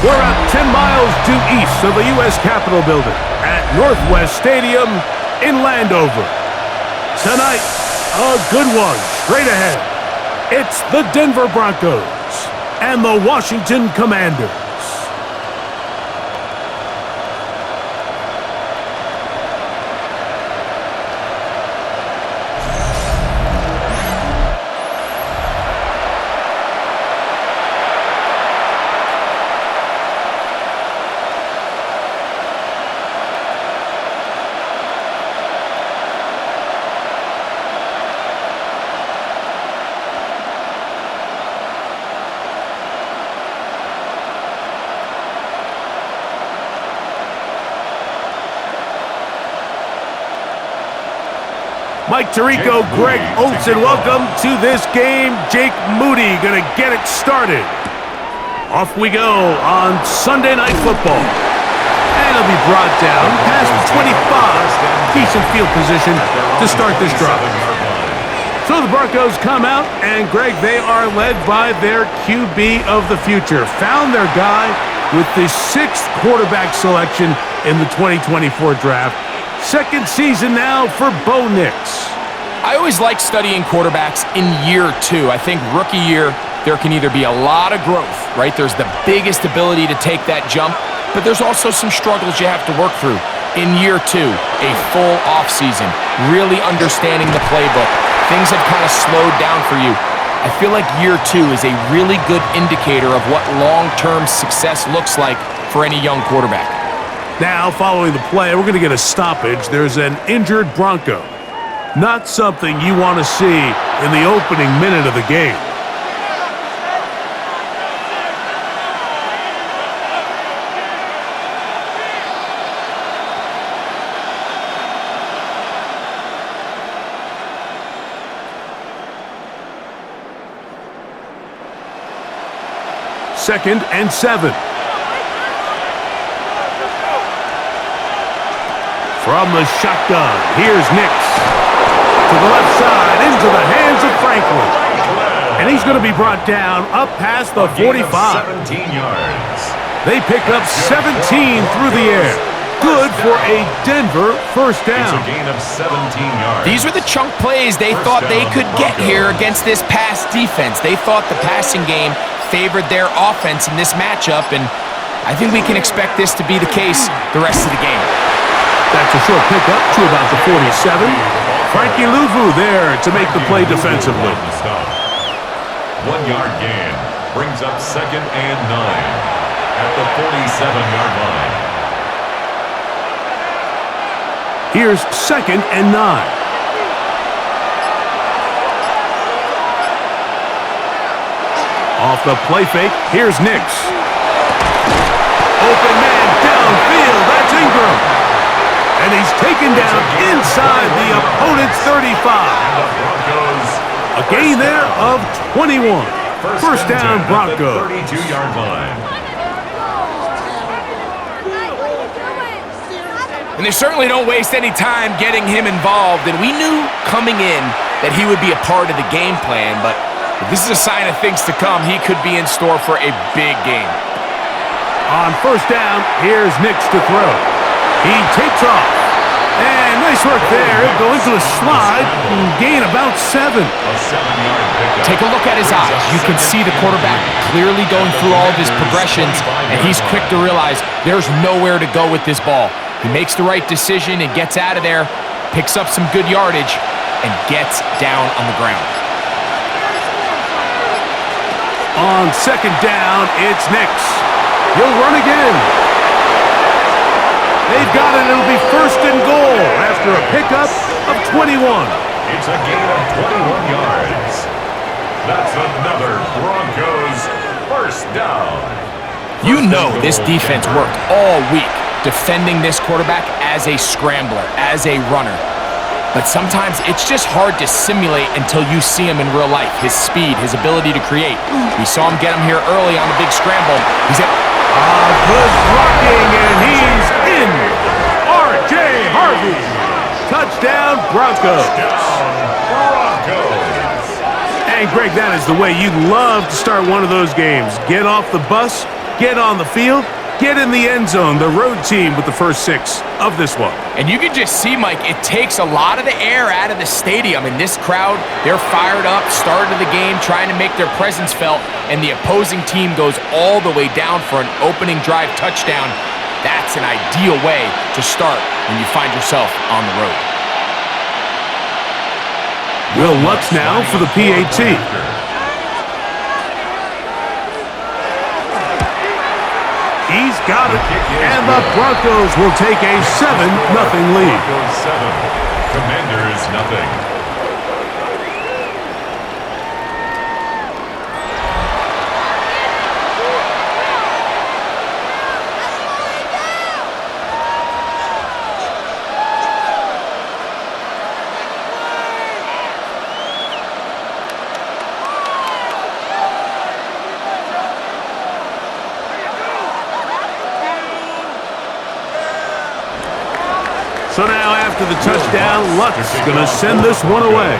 We're out 10 miles due east of the U.S. Capitol Building at Northwest Stadium in Landover. Tonight, a good one straight ahead. It's the Denver Broncos and the Washington Commanders. Mike Tirico, Greg Olsen, welcome to this game. Jake Moody going to get it started. Off we go on Sunday Night Football. And it'll be brought down past the 25. Decent field position to start this drive. So the Broncos come out, and Greg, they are led by their QB of the future. Found their guy with the 6th quarterback selection in the 2024 draft. Second season now for Bo Nix. I always like studying quarterbacks in year 2. I think rookie year, there can either be a lot of growth, right? There's the biggest ability to take that jump, but there's also some struggles you have to work through. In year 2, a full offseason, really understanding the playbook. Things have kind of slowed down for you. I feel like year 2 is a really good indicator of what long-term success looks like for any young quarterback. Now, following the play, we're going to get a stoppage. There's an injured Bronco. Not something you want to see in the opening minute of the game. Second and 7. From the shotgun, here's Nix. To the left side, into the hands of Franklin. And he's going to be brought down up past the 45. 17 yards. They pick up 17 through the air. Good for a Denver first down. It's a gain of 17 yards. These were the chunk plays they thought they could get here against this pass defense. They thought the passing game favored their offense in this matchup, and I think we can expect this to be the case the rest of the game. That's a short pickup to about the 47. Frankie Luvu there to make the play defensively. 1 yard gain brings up 2nd and 9 at the 47-yard line. Here's 2nd and 9. Off the play fake, here's Nix. Open man downfield, that's Ingram. And he's taken down inside the opponent's 35. A gain there of 21. First down, Broncos. 32-yard line. And they certainly don't waste any time getting him involved. And we knew coming in that he would be a part of the game plan. But if this is a sign of things to come, he could be in store for a big game. On first down, here's Nix to throw. He takes off. And nice work there. He'll go into a slide and gain about 7. A 7-yard pickup. Take a look at his eyes. You can see the quarterback clearly going through all of his progressions, and he's quick to realize there's nowhere to go with this ball. He makes the right decision and gets out of there, picks up some good yardage, and gets down on the ground. On second down, it's Nix. He'll run again. They've got it. It'll be first and goal after a pickup of 21. It's a gain of 21 yards. That's another Broncos first down. You know this defense worked all week defending this quarterback as a scrambler, as a runner. But sometimes it's just hard to simulate until you see him in real life. His speed, his ability to create. We saw him get him here early on the big scramble. He's at good blocking, and he's in. R.J. Harvey. Touchdown, Broncos. And, Greg, that is the way you love to start one of those games. Get off the bus get on the field, get in the end zone. The road team with the first 6 of this one. And you can just see, Mike, it takes a lot of the air out of the stadium. And this crowd, they're fired up, started the game, trying to make their presence felt, and the opposing team goes all the way down for an opening drive touchdown. That's an ideal way to start when you find yourself on the road. Will Lutz now for the PAT. He's got it, and the Broncos will take a 7-0 lead. Broncos 7, Commanders nothing. So now after the touchdown, Lutz going to send this one away.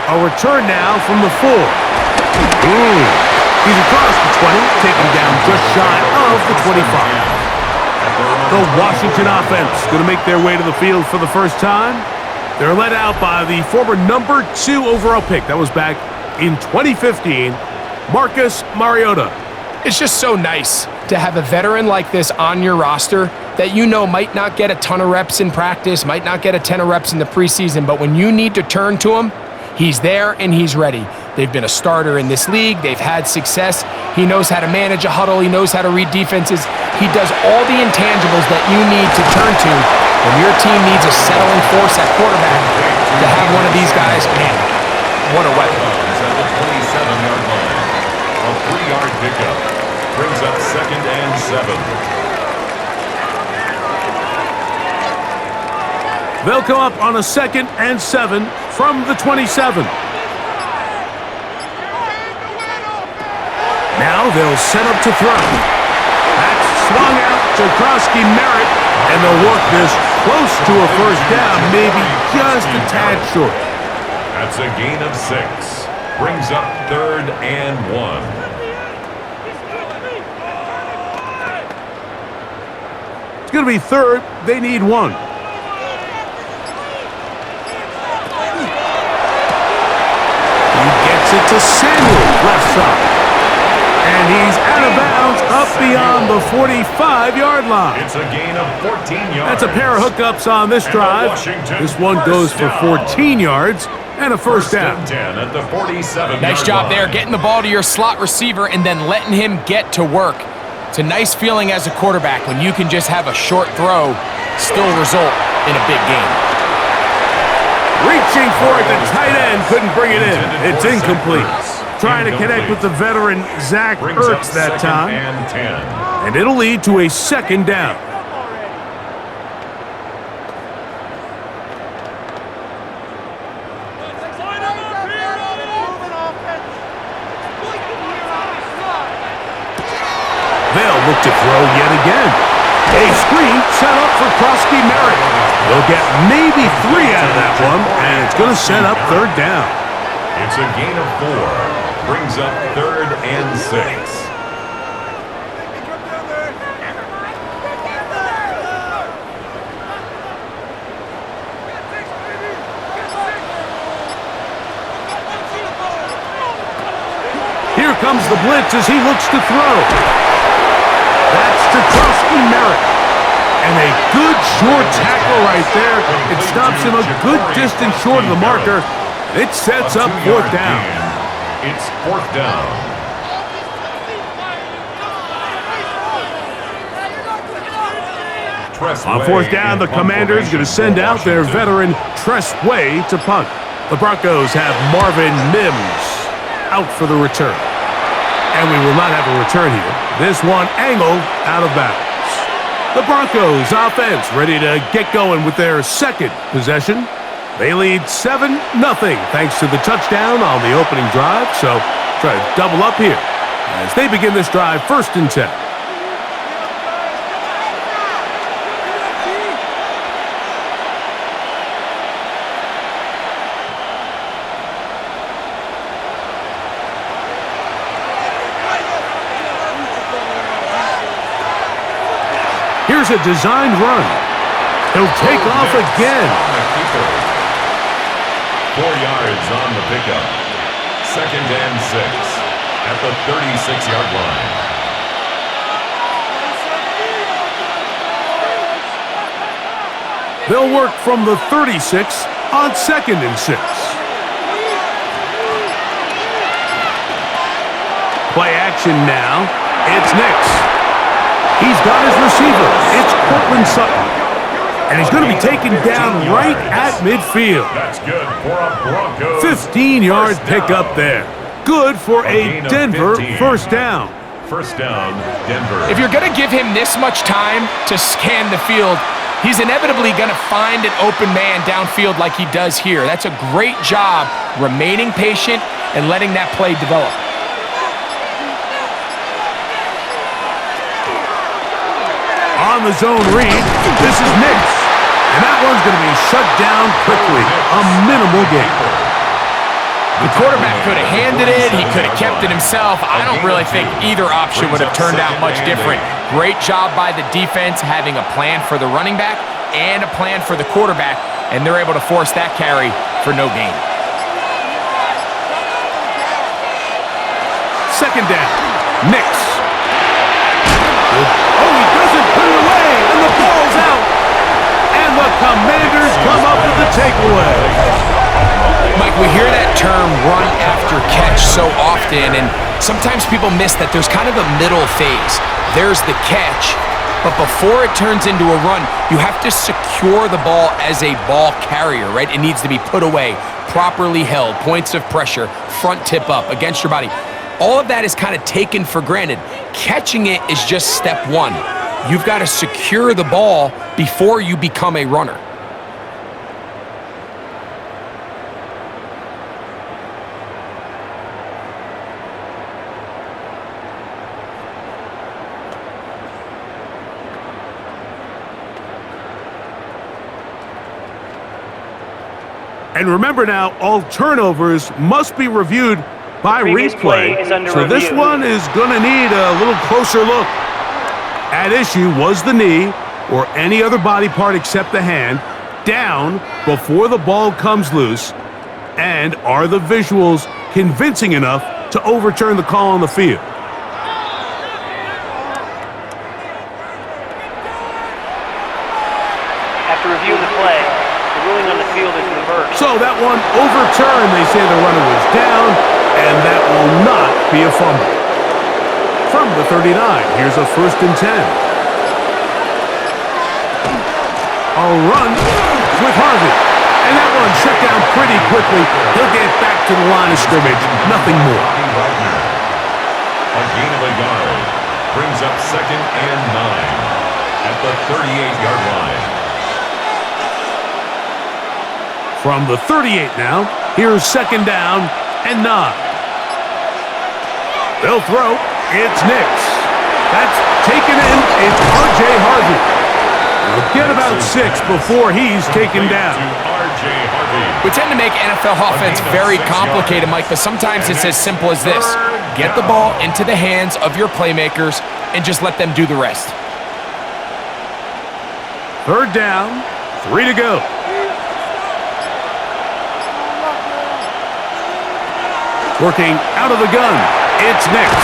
A return now from the 4. He's across the 20, taken down just shy of the 25. The Washington offense going to make their way to the field for the first time. They're led out by the former number 2 overall pick. That was back in 2015, Marcus Mariota. It's just so nice to have a veteran like this on your roster that you know might not get a ton of reps in practice, might not get a ton of reps in the preseason, but when you need to turn to him, he's there and he's ready. They've been a starter in this league. They've had success. He knows how to manage a huddle. He knows how to read defenses. He does all the intangibles that you need to turn to when your team needs a settling force at quarterback. To have one of these guys, man, what a weapon. At the 27-yard line. A 3-yard pickup brings up 2nd and 7. They'll come up on a 2nd and 7 from the 27. Now they'll set up to throw. That's swung out to Krosky Merritt, and they'll work this close to a first down, maybe just a tad short. That's a gain of 6. Brings up 3rd and 1. It's going to be 3rd. They need 1. He gets it to Samuel, left side. And he's out of bounds up beyond the 45-yard line. It's a gain of 14 yards. That's a pair of hookups on this drive. This one goes for 14 yards and a first down. 10 at the 47-yard Nice job line. there, getting the ball to your slot receiver and then letting him get to work. It's a nice feeling as a quarterback when you can just have a short throw still result in a big game. Reaching for it, the tight end couldn't bring it in. It's incomplete. Trying to connect with the veteran Zach Ertz that time. And 10. And it'll lead to a 2nd down. They'll look to throw yet again. A screen set up for Krosky Merritt. They'll get maybe 3 out of that one, and it's going to set up 3rd down. It's a gain of 4. Brings up 3rd and 6. Here comes the blitz as he looks to throw. That's to Krosky Merritt. And a good short tackle right there. It stops him a good distance short of the marker. It sets up 4th down. It's 4th down. On 4th down, the Commanders going to send out their veteran Tress Way to punt. The Broncos have Marvin Mims out for the return. And we will not have a return here. This one angled out of bounds. The Broncos offense ready to get going with their 2nd possession. They lead 7-0 thanks to the touchdown on the opening drive. So try to double up here as they begin this drive 1st and 10. Here's a designed run. He'll take off again. 4 yards on the pickup. 2nd and 6 at the 36-yard line. They'll work from the 36 on 2nd and 6. Play action now. It's Nix. He's got his receiver. It's Cortland Sutton. And he's going to be taken down right at midfield. That's good for a Broncos. 15-yard pickup there. Good for a Denver first down. First down, Denver. If you're going to give him this much time to scan the field, he's inevitably going to find an open man downfield like he does here. That's a great job remaining patient and letting that play develop. On the zone read, this is Nix. And that one's going to be shut down quickly. A minimal gain. The quarterback could have handed it. He could have kept it himself. I don't really think either option would have turned out much different. Great job by the defense having a plan for the running back and a plan for the quarterback, and they're able to force that carry for no gain. 2nd down. Nix. Oh, he doesn't put it away, and the ball's out. And the Commanders come up with the takeaway. Mike, we hear that term run after catch so often, and sometimes people miss that there's kind of a middle phase. There's the catch, but before it turns into a run, you have to secure the ball as a ball carrier, right? It needs to be put away, properly held, points of pressure, front tip up against your body. All of that is kind of taken for granted. Catching it is just step one. You've got to secure the ball before you become a runner. And remember now, all turnovers must be reviewed by replay. So this one is going to need a little closer look. At issue was the knee, or any other body part except the hand, down before the ball comes loose. And are the visuals convincing enough to overturn the call on the field? After reviewing the play, the ruling on the field is reversed. So that one overturned. They say the runner was down, and that will not be a fumble. From the 39, here's a 1st and 10. A run with Harvey. And that one shut down pretty quickly. He'll get back to the line of scrimmage. Nothing more. A gain of a yard brings up 2nd and 9 at the 38-yard line. From the 38 now, here's 2nd down and 9. They'll throw. It's Nix. That's taken in. It's R.J. Harvey. We'll get about 6 before he's taken down. We tend to make NFL offense very complicated, Mike, but sometimes it's as simple as this. Get the ball into the hands of your playmakers and just let them do the rest. 3rd down, 3 to go. Working out of the gun, it's Nix.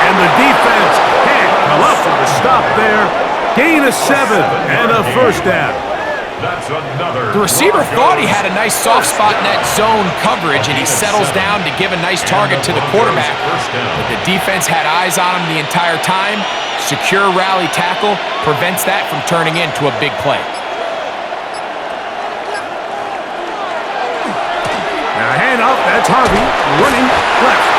And the defense can't come up with a stop there. Gain of 7 and a 1st down. That's another. The receiver thought he had a nice soft spot in that zone coverage, and he settles down to give a nice target to the quarterback. But the defense had eyes on him the entire time. Secure rally tackle prevents that from turning into a big play. Now hand off, that's Harvey, running left.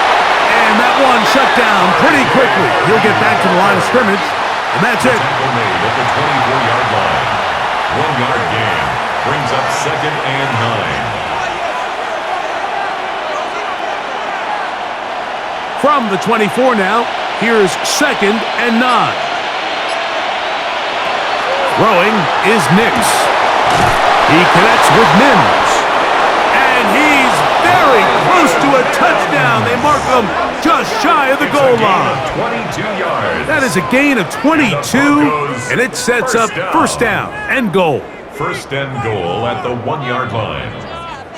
And that one shut down pretty quickly. He'll get back to the line of scrimmage, and that's it. Tackle made at the 24-yard line. 1-yard gain brings up 2nd and 9. From the 24 now, here's 2nd and 9. Throwing is Nix. He connects with Mims. And he's very close to a touchdown. They mark him just shy of the goal line. 22 yards. That is a gain of 22, and it sets up first down and goal. First and goal at the 1-yard line.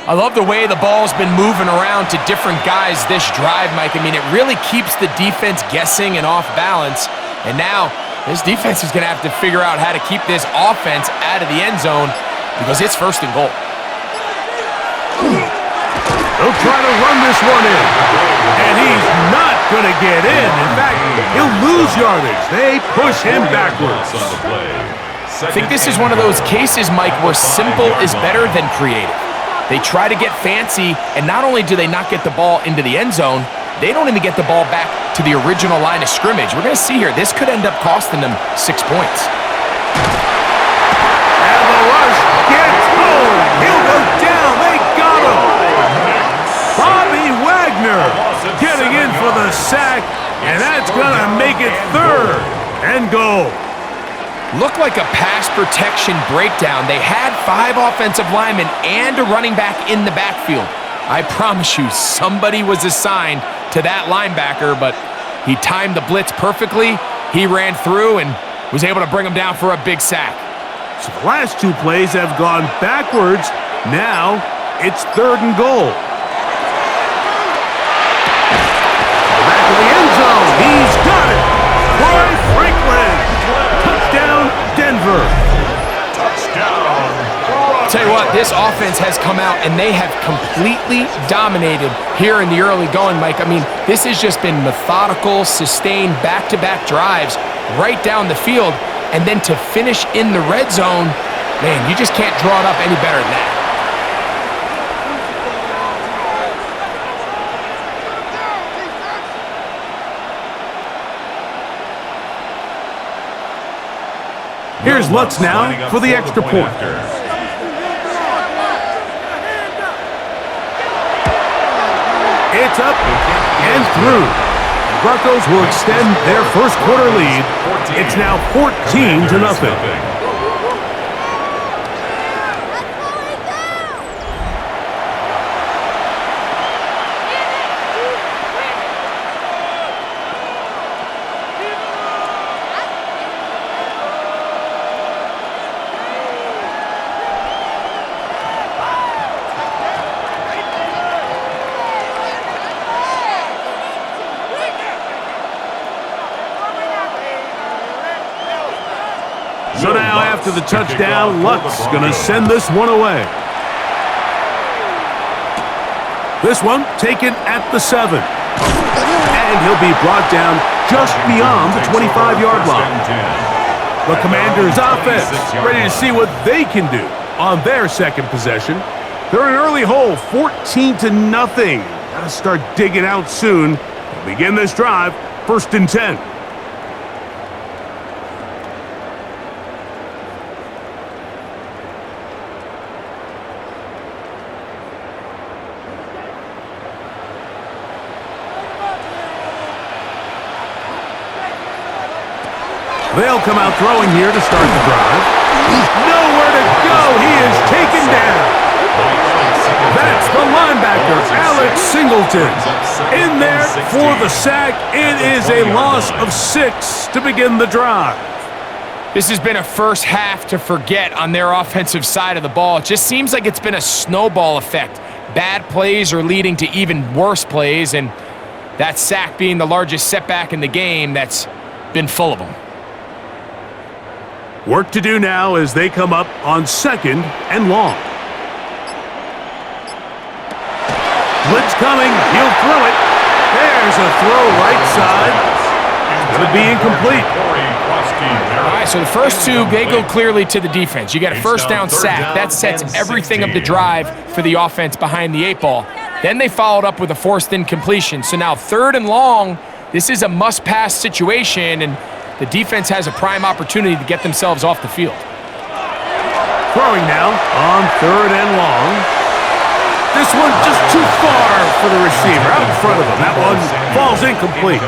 I love the way the ball's been moving around to different guys this drive, Mike. I mean, it really keeps the defense guessing and off balance. And now, this defense is going to have to figure out how to keep this offense out of the end zone because it's first and goal. They'll try to run this one in. And he's not going to get in. In fact, he'll lose yardage. They push him backwards. I think this is one of those cases, Mike, where simple is better than creative. They try to get fancy, and not only do they not get the ball into the end zone, they don't even get the ball back to the original line of scrimmage. We're going to see here, this could end up costing them 6 points. And the rush gets home. He'll go down. They got him. Bobby Wagner getting in for the sack, and that's going to make it third and goal. Looked like a pass protection breakdown. They had 5 offensive linemen and a running back in the backfield. I promise you, somebody was assigned to that linebacker, but he timed the blitz perfectly. He ran through and was able to bring him down for a big sack. So the last 2 plays have gone backwards. Now it's third and goal. Back to the end zone. He's got it. Troy Franklin. Touchdown, Denver. Touchdown. Tell you what, this offense has come out and they have completely dominated here in the early going, Mike. I mean, this has just been methodical, sustained, back-to-back drives right down the field. And then to finish in the red zone, man, you just can't draw it up any better than that. Here's Lutz now for the extra point. It's up and through. The Broncos will extend their first quarter lead. It's now 14-0. So now after the touchdown, Lutz going to send this one away. This one taken at the 7. And he'll be brought down just beyond the 25-yard line. The Commanders' offense ready to see what they can do on their second possession. They're in an early hole, 14-0. Got to start digging out soon. They'll begin this drive, 1st and 10. They'll come out throwing here to start the drive. Nowhere to go. He is taken down. That's the linebacker, Alex Singleton. In there for the sack. It is a loss of 6 to begin the drive. This has been a first half to forget on their offensive side of the ball. It just seems like it's been a snowball effect. Bad plays are leading to even worse plays, and that sack being the largest setback in the game that's been full of them. Work to do now as they come up on 2nd and long. Blitz coming. He'll throw it. There's a throw right side. It's going to be incomplete. All right, so the first 2, they go clearly to the defense. You got a first down sack. That sets everything of the drive for the offense behind the 8 ball. Then they followed up with a forced incompletion. So now 3rd and long, this is a must-pass situation, and the defense has a prime opportunity to get themselves off the field. Throwing now on 3rd and long. This one just too far for the receiver out in front of him. That one falls incomplete.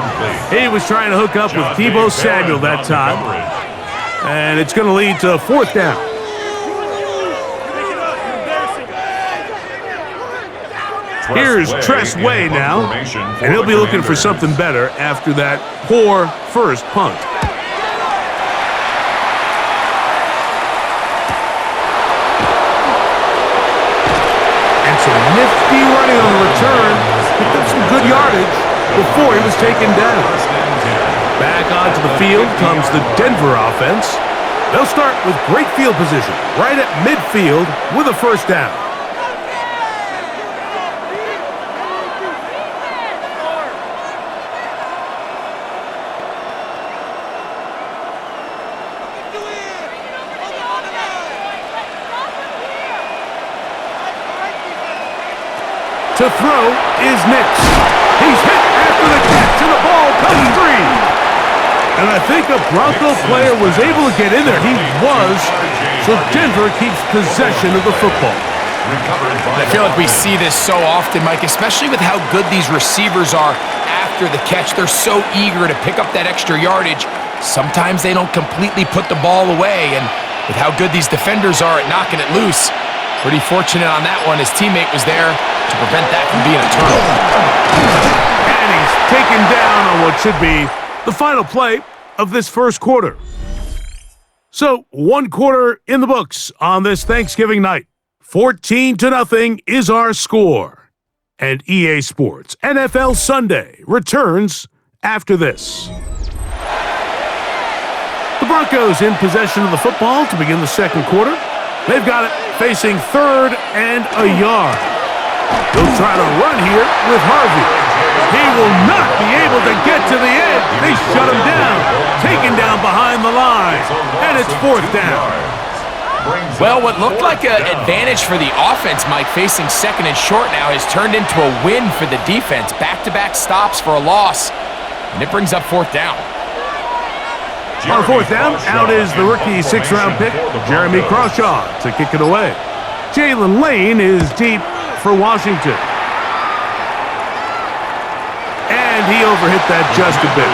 He was trying to hook up with Deebo Samuel that time. And it's going to lead to 4th down. Here's Tress Way now, and he'll be looking for something better after that poor first punt. And some nifty running on the return. Picked up some good yardage before he was taken down. Back onto the field comes the Denver offense. They'll start with great field position, right at midfield with a first down. To throw is Nix. He's hit after the catch, and the ball comes free. And I think a Bronco player was able to get in there. He was. So Denver keeps possession of the football. I feel like we see this so often, Mike, especially with how good these receivers are after the catch. They're so eager to pick up that extra yardage. Sometimes they don't completely put the ball away, and with how good these defenders are at knocking it loose, pretty fortunate on that one. His teammate was there to prevent that from being a turnover. And he's taken down on what should be the final play of this first quarter. So, one quarter in the books on this Thanksgiving night. 14-0 is our score. And EA Sports NFL Sunday returns after this. The Broncos in possession of the football to begin the second quarter. They've got it facing 3rd and a yard. They'll try to run here with Harvey. He will not be able to get to the edge. They shut him down. Taken down behind the line. And it's 4th down. Well, what looked like an advantage for the offense, Mike, facing 2nd and short now, has turned into a win for the defense. Back-to-back stops for a loss. And it brings up 4th down. On 4th down, out is the rookie 6th-round pick, Jeremy Crawshaw, to kick it away. Jalen Lane is deep for Washington. And he overhit that just a bit.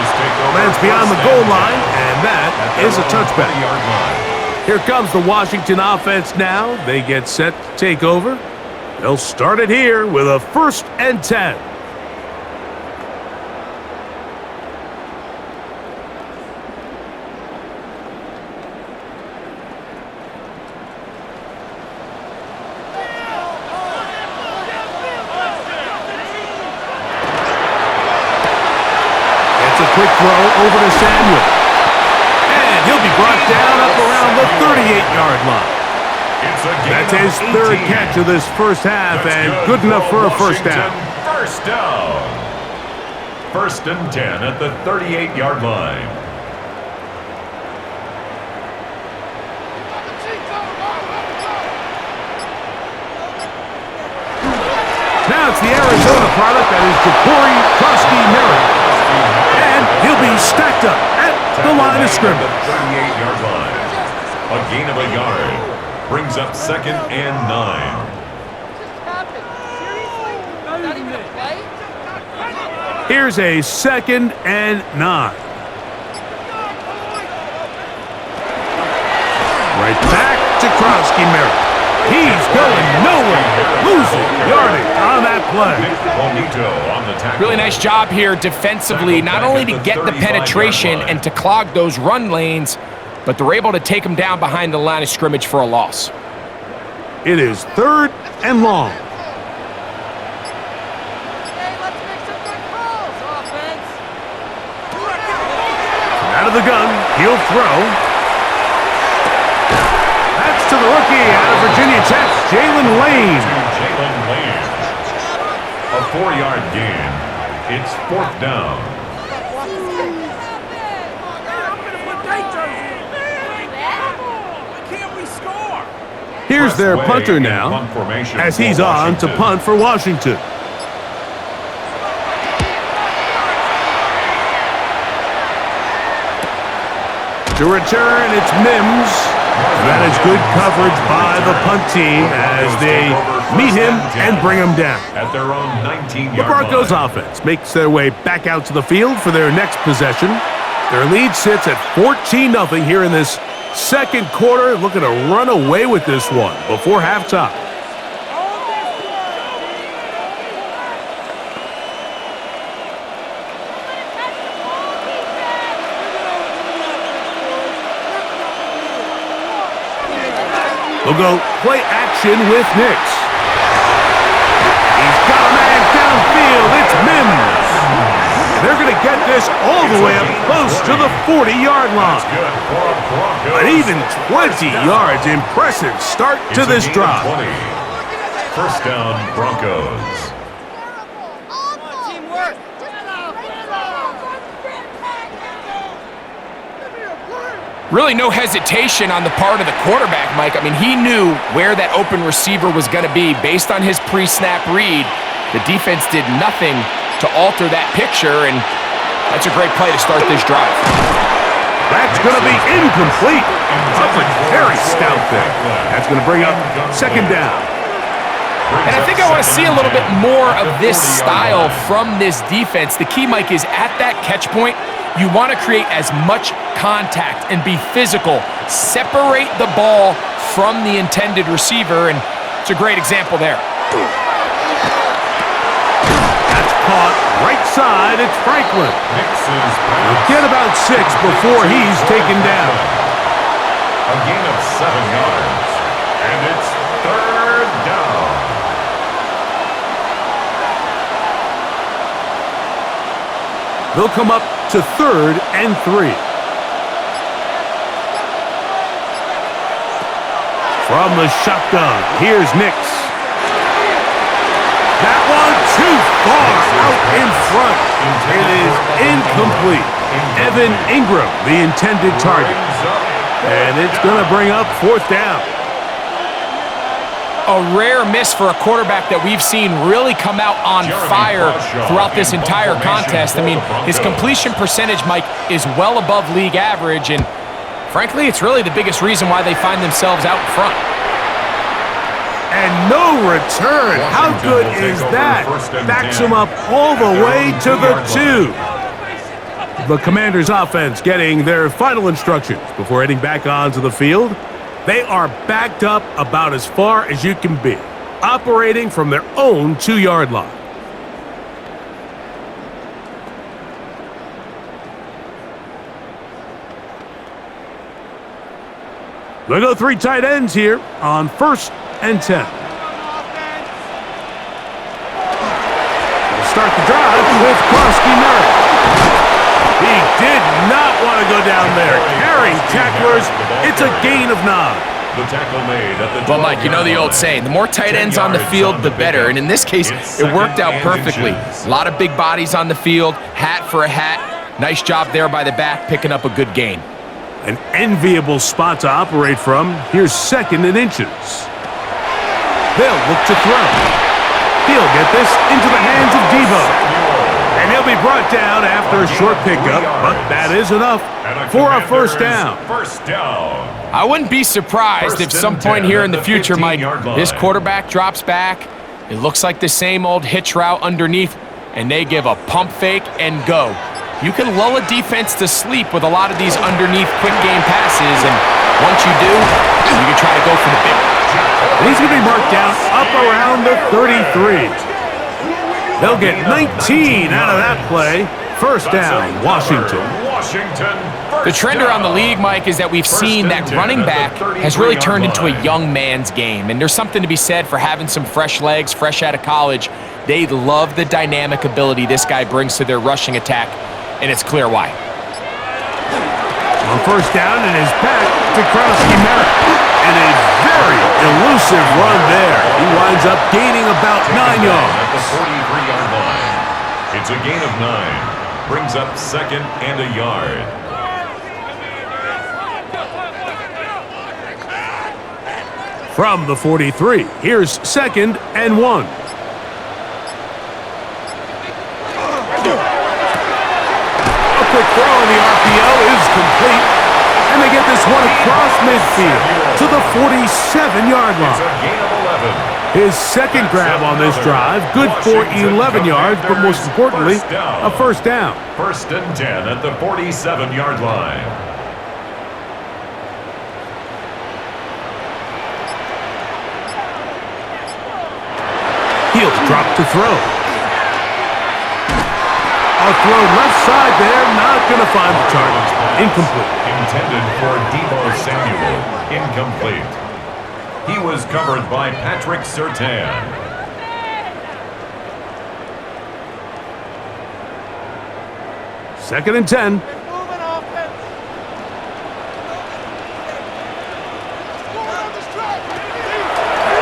Lands beyond the goal line, and that is a touchback. Here comes the Washington offense now. They get set to take over. They'll start it here with a 1st and 10. Quick throw over to Samuel. And he'll be brought down up around the 38-yard line. That's his 3rd catch of this first half, and good enough for a first down. First down. 1st and 10 at the 38-yard line. Now it's the Arizona product, that is Ja'Cory Krosky-Merritt. And he'll be stacked up at the line of scrimmage. 38-yard line. A gain of a yard. Brings up 2nd and 9. Here's a 2nd and 9. Right back to Krosky-Merritt. He's going nowhere. Losing yardage on that play. Really nice job here defensively, not only to get the penetration and to clog those run lanes, but they're able to take him down behind the line of scrimmage for a loss. It is 3rd and long. Out of the gun, he'll throw. To the rookie out of Virginia Tech, Jalen Lane. A 4-yard gain. It's 4th down. Here's their punter now, as he's on to punt for Washington. To return, it's Mims. That is good coverage by the punt team as they meet him and bring him down. At their own 19-yard line. The Broncos offense makes their way back out to the field for their next possession. Their lead sits at 14-0 here in this second quarter. Looking to run away with this one before halftime. They'll go play action with Nix. He's got a man downfield. It's Mims. And they're going to get this all the way up close to the 40-yard line. An even 20 yards. Impressive start to this drive. First down, Broncos. Really no hesitation on the part of the quarterback, Mike. I mean, he knew where that open receiver was going to be based on his pre-snap read. The defense did nothing to alter that picture, and that's a great play to start this drive. That's going to be incomplete. Very stout there. That's going to bring up second down. And I think I want to see a little bit more of this style from this defense. The key, Mike, is at that catch point, you want to create as much contact and be physical. Separate the ball from the intended receiver, and it's a great example there. That's caught right side. It's Franklin. He'll get about 6 before he's taken down. A gain of 7 yards, and it's third down. They'll come up to 3rd and 3. From the shotgun, here's Nix. That one too far out in front. It is incomplete. Evan Ingram, the intended target. And it's going to bring up 4th down. A rare miss for a quarterback that we've seen really come out on fire throughout this entire contest. I mean, his completion percentage, Mike, is well above league average, and frankly, it's really the biggest reason why they find themselves out front. And no return. How good is that? Backs him up all the way to the 2. The Commanders' offense getting their final instructions before heading back onto the field. They are backed up about as far as you can be, operating from their own 2-yard line. They'll go 3 tight ends here on 1st and 10. We'll start the drive with Krosky-Merritt. He did not want to go down there. Carrying tacklers, it's a gain of 9. The tackle made at the Well, Mike, you know the old saying, the more tight ends on the field, the better. And in this case, it worked out perfectly. A lot of big bodies on the field, hat for a hat. Nice job there by the back, picking up a good gain. An enviable spot to operate from. Here's 2nd and inches. They'll look to throw. He'll get this into the hands of Devo. And he'll be brought down after a short pickup, but that is enough for a 1st down. First down. I wouldn't be surprised if some point here in the future, Mike, this quarterback drops back. It looks like the same old hitch route underneath, and they give a pump fake and go. You can lull a defense to sleep with a lot of these underneath quick game passes, and once you do, you can try to go for the big one. He's going to be marked down up around the 33. They'll get 19 out of that play. 1st down, Washington. The trend around the league, Mike, is that we've seen that running back has really turned into a young man's game. And there's something to be said for having some fresh legs, fresh out of college. They love the dynamic ability this guy brings to their rushing attack, and it's clear why. On 1st down, it is back to Krosky-Merritt. And a very elusive run there. He winds up gaining about 9 yards. At the 43-yard line. It's a gain of 9. Brings up 2nd and a yard. From the 43, here's 2nd and 1. A quick throw in the RPO is complete. And they get this one across midfield to the 47-yard It's line. a gain of 11. His 2nd grab on this drive, good for 11 yards, but most importantly, a 1st down. 1st and 10 at the 47-yard line. He'll drop to throw. A throw left side there, not going to find the target. Incomplete. Intended for Deebo Samuel. Incomplete. He was covered by Patrick Surtain. Second and 10.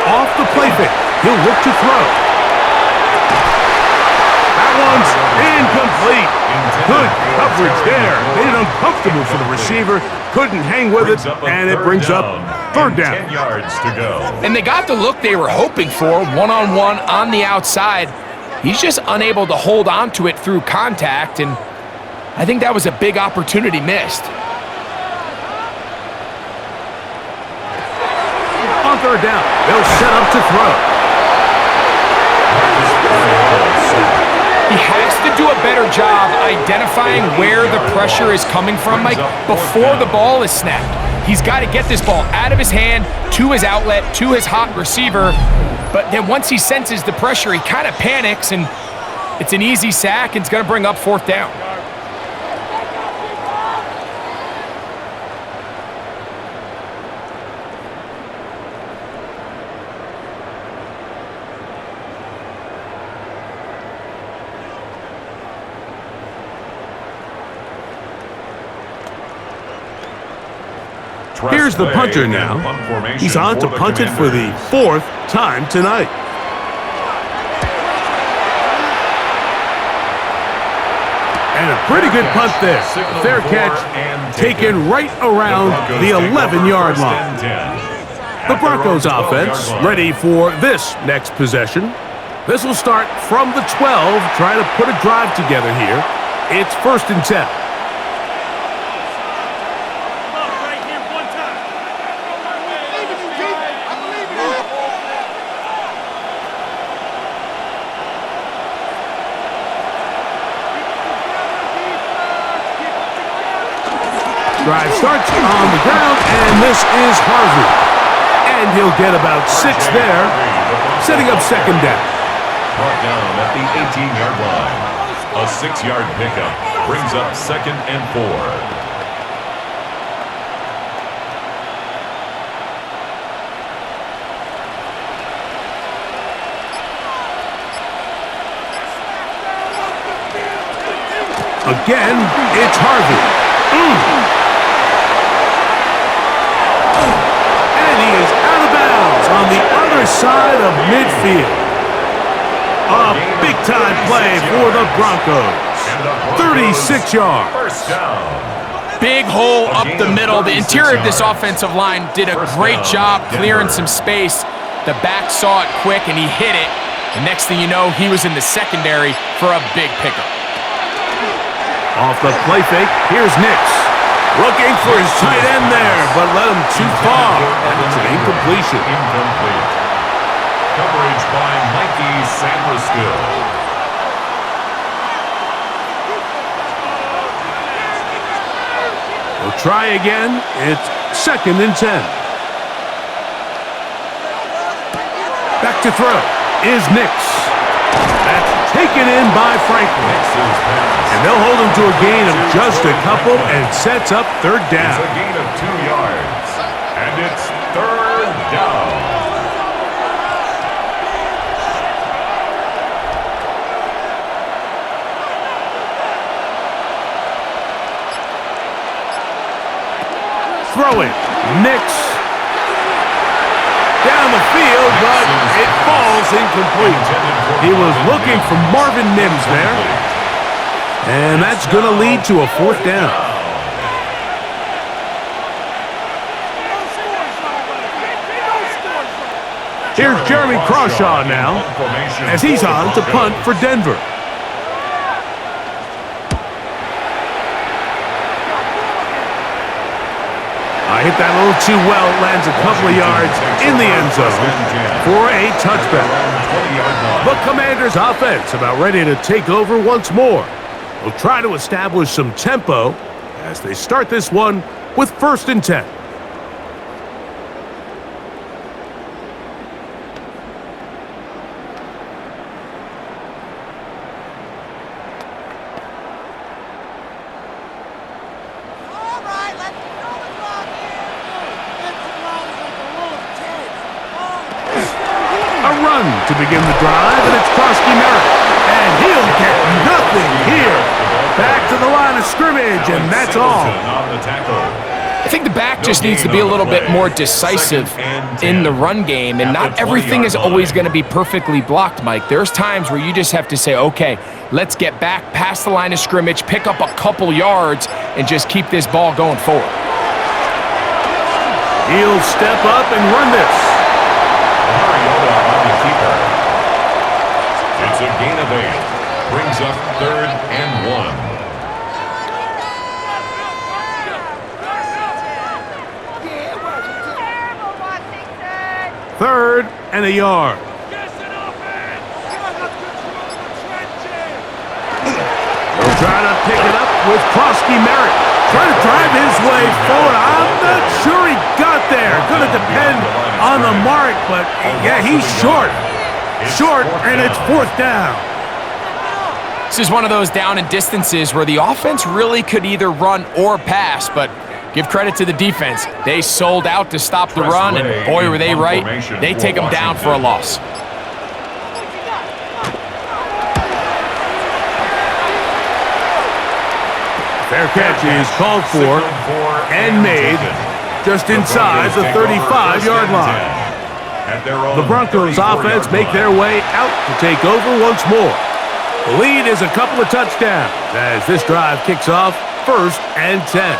Off the play fake. He'll look to throw. That one's incomplete. Good coverage there. Made it uncomfortable for the receiver. Couldn't hang with it, and it brings up third down. 10 yards to go. And they got the look they were hoping for, one-on-one on the outside. He's just unable to hold on to it through contact, and I think that was a big opportunity missed. On third down, they'll set up to throw. He has to do a better job identifying where the pressure is coming from, Mike, before the ball is snapped. He's got to get this ball out of his hand, to his outlet, to his hot receiver. But then once he senses the pressure, he kind of panics, and it's an easy sack, and it's going to bring up fourth down. Here's the punter now. He's on to punt it for the fourth time tonight. And a pretty good punt there. Fair catch, taken right around the 11-yard line. The Broncos offense ready for this next possession. This will start from the 12, trying to put a drive together here. It's first and 10. Drive starts on the ground, and this is Harvey. And he'll get about 6 there, setting up second down. Brought down at the 18-yard line. A 6-yard pickup brings up second and 4. Again, it's Harvey. And he is out of bounds on the other side of midfield. A big-time play for the Broncos. 36 yards. First down. Big hole up the middle. The interior of this offensive line did a great job clearing some space. The back saw it quick, and he hit it. The next thing you know, he was in the secondary for a big pickup. Off the play fake, here's Nix. Looking for his tight end there, but let him too far. It's an incompletion. Incomplete. Coverage by Mikey Sammerskill. We'll try again. It's second and 10. Back to throw is Nix. That's taken in by Franklin. And they'll hold him to a gain of just a couple and sets up third down. It's a gain of 2 yards. And it's third down. Throw it. Nix. Down the field, but it falls incomplete. He was looking for Marvin Mims there. And that's going to lead to a fourth down. Here's Jeremy Crawshaw now, as he's on to punt for Denver. Hit that a little too well, lands a couple of yards in the end zone for a touchback. The Commanders' offense about ready to take over once more. They'll try to establish some tempo as they start this one with first and 10. to begin the drive, and it's Krosky Merritt. And he'll get nothing here. Back to the line of scrimmage, and that's all. I think the back just needs to be a little bit more decisive in the run game, and not everything is always going to be perfectly blocked, Mike. There's times where you just have to say, okay, let's get back past the line of scrimmage, pick up a couple yards, and just keep this ball going forward. He'll step up and run this. It's a gain of 8. Brings up 3rd and 1. Third and a yard. They'll try to pick it up with Krosky Merritt. Trying to drive his way forward. I'm not sure he got there. Going to depend on the mark, but yeah, he's short. Short, and it's 4th down. This is one of those down and distances where the offense really could either run or pass, but give credit to the defense. They sold out to stop the run, and boy, were they right. They take them down for a loss. Fair catch is called for and made just inside the 35-yard line. The Broncos offense make their way out to take over once more. The lead is a couple of touchdowns as this drive kicks off 1st and 10.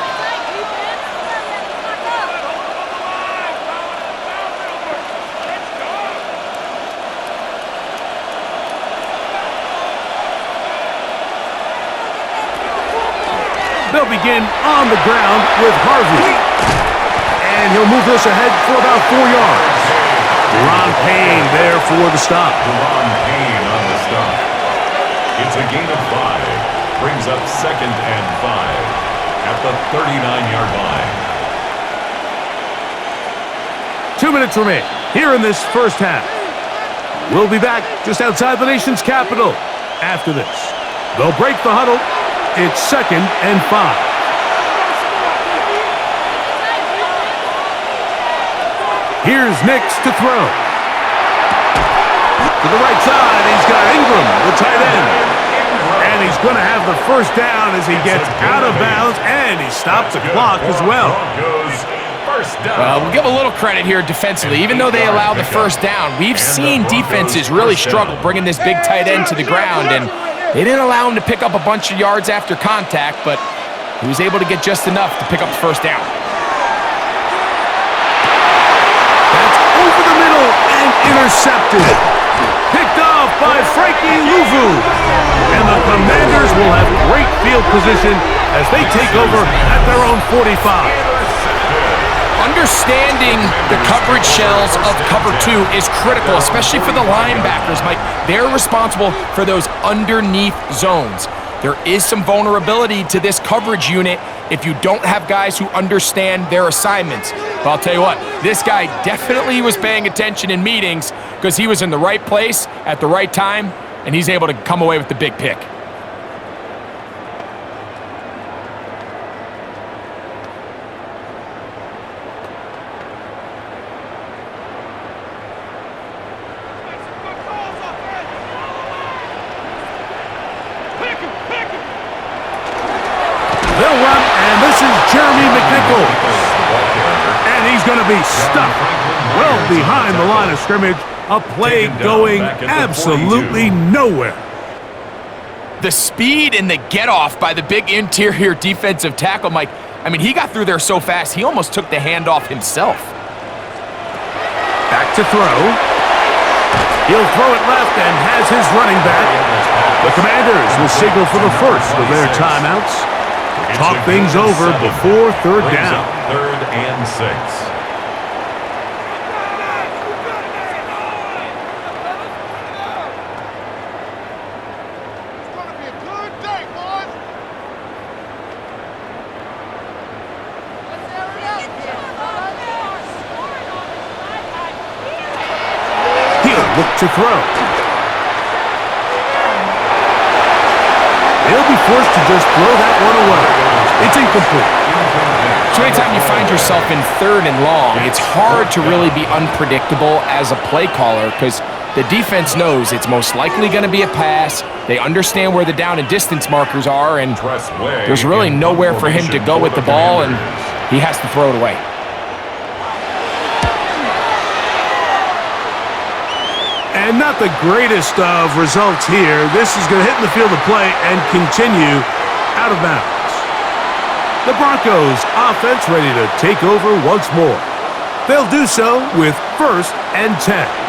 They'll begin on the ground with Harvey. And he'll move this ahead for about 4 yards. Ron Payne there for the stop. Ron Payne on the stop. It's a gain of 5. Brings up 2nd and 5 at the 39-yard line. 2 minutes remain here in this first half. We'll be back just outside the nation's capital after this. They'll break the huddle. It's 2nd and 5. Here's Nix to throw. To the right side, he's got Ingram, the tight end. And he's going to have the first down as he gets out of bounds, and he stops the clock as well. Well, we'll give a little credit here defensively. Even though they allow the first down, we've seen defenses really struggle bringing this big tight end to the ground, and they didn't allow him to pick up a bunch of yards after contact, but he was able to get just enough to pick up the first down. That's over the middle and intercepted. Picked off by Frankie Louvu. And the Commanders will have great field position as they take over at their own 45. Understanding the coverage shells of cover 2 is critical, especially for the linebackers, Mike. They're responsible for those underneath zones. There is some vulnerability to this coverage unit if you don't have guys who understand their assignments. But I'll tell you what, this guy definitely was paying attention in meetings because he was in the right place at the right time, and he's able to come away with the big pick. They'll run, and this is Jeremy McNichol. And he's going to be stuck well behind the line of scrimmage. A play going absolutely nowhere. The speed and the get-off by the big interior defensive tackle, Mike, I mean, he got through there so fast, he almost took the handoff himself. Back to throw. He'll throw it left and has his running back. The Commanders will signal for the first of their timeouts. Talk things over before 3rd down. 3rd and 6. He'll look to throw. He'll be forced to just throw that one away. It's incomplete. So anytime you find yourself in 3rd and long, it's hard to really be unpredictable as a play caller because The defense knows it's most likely going to be a pass. They understand where the down and distance markers are, and there's really nowhere for him to go with the ball, and he has to throw it away. And not the greatest of results here. This is going to hit in the field of play and continue out of bounds. The Broncos offense ready to take over once more. They'll do so with 1st and 10.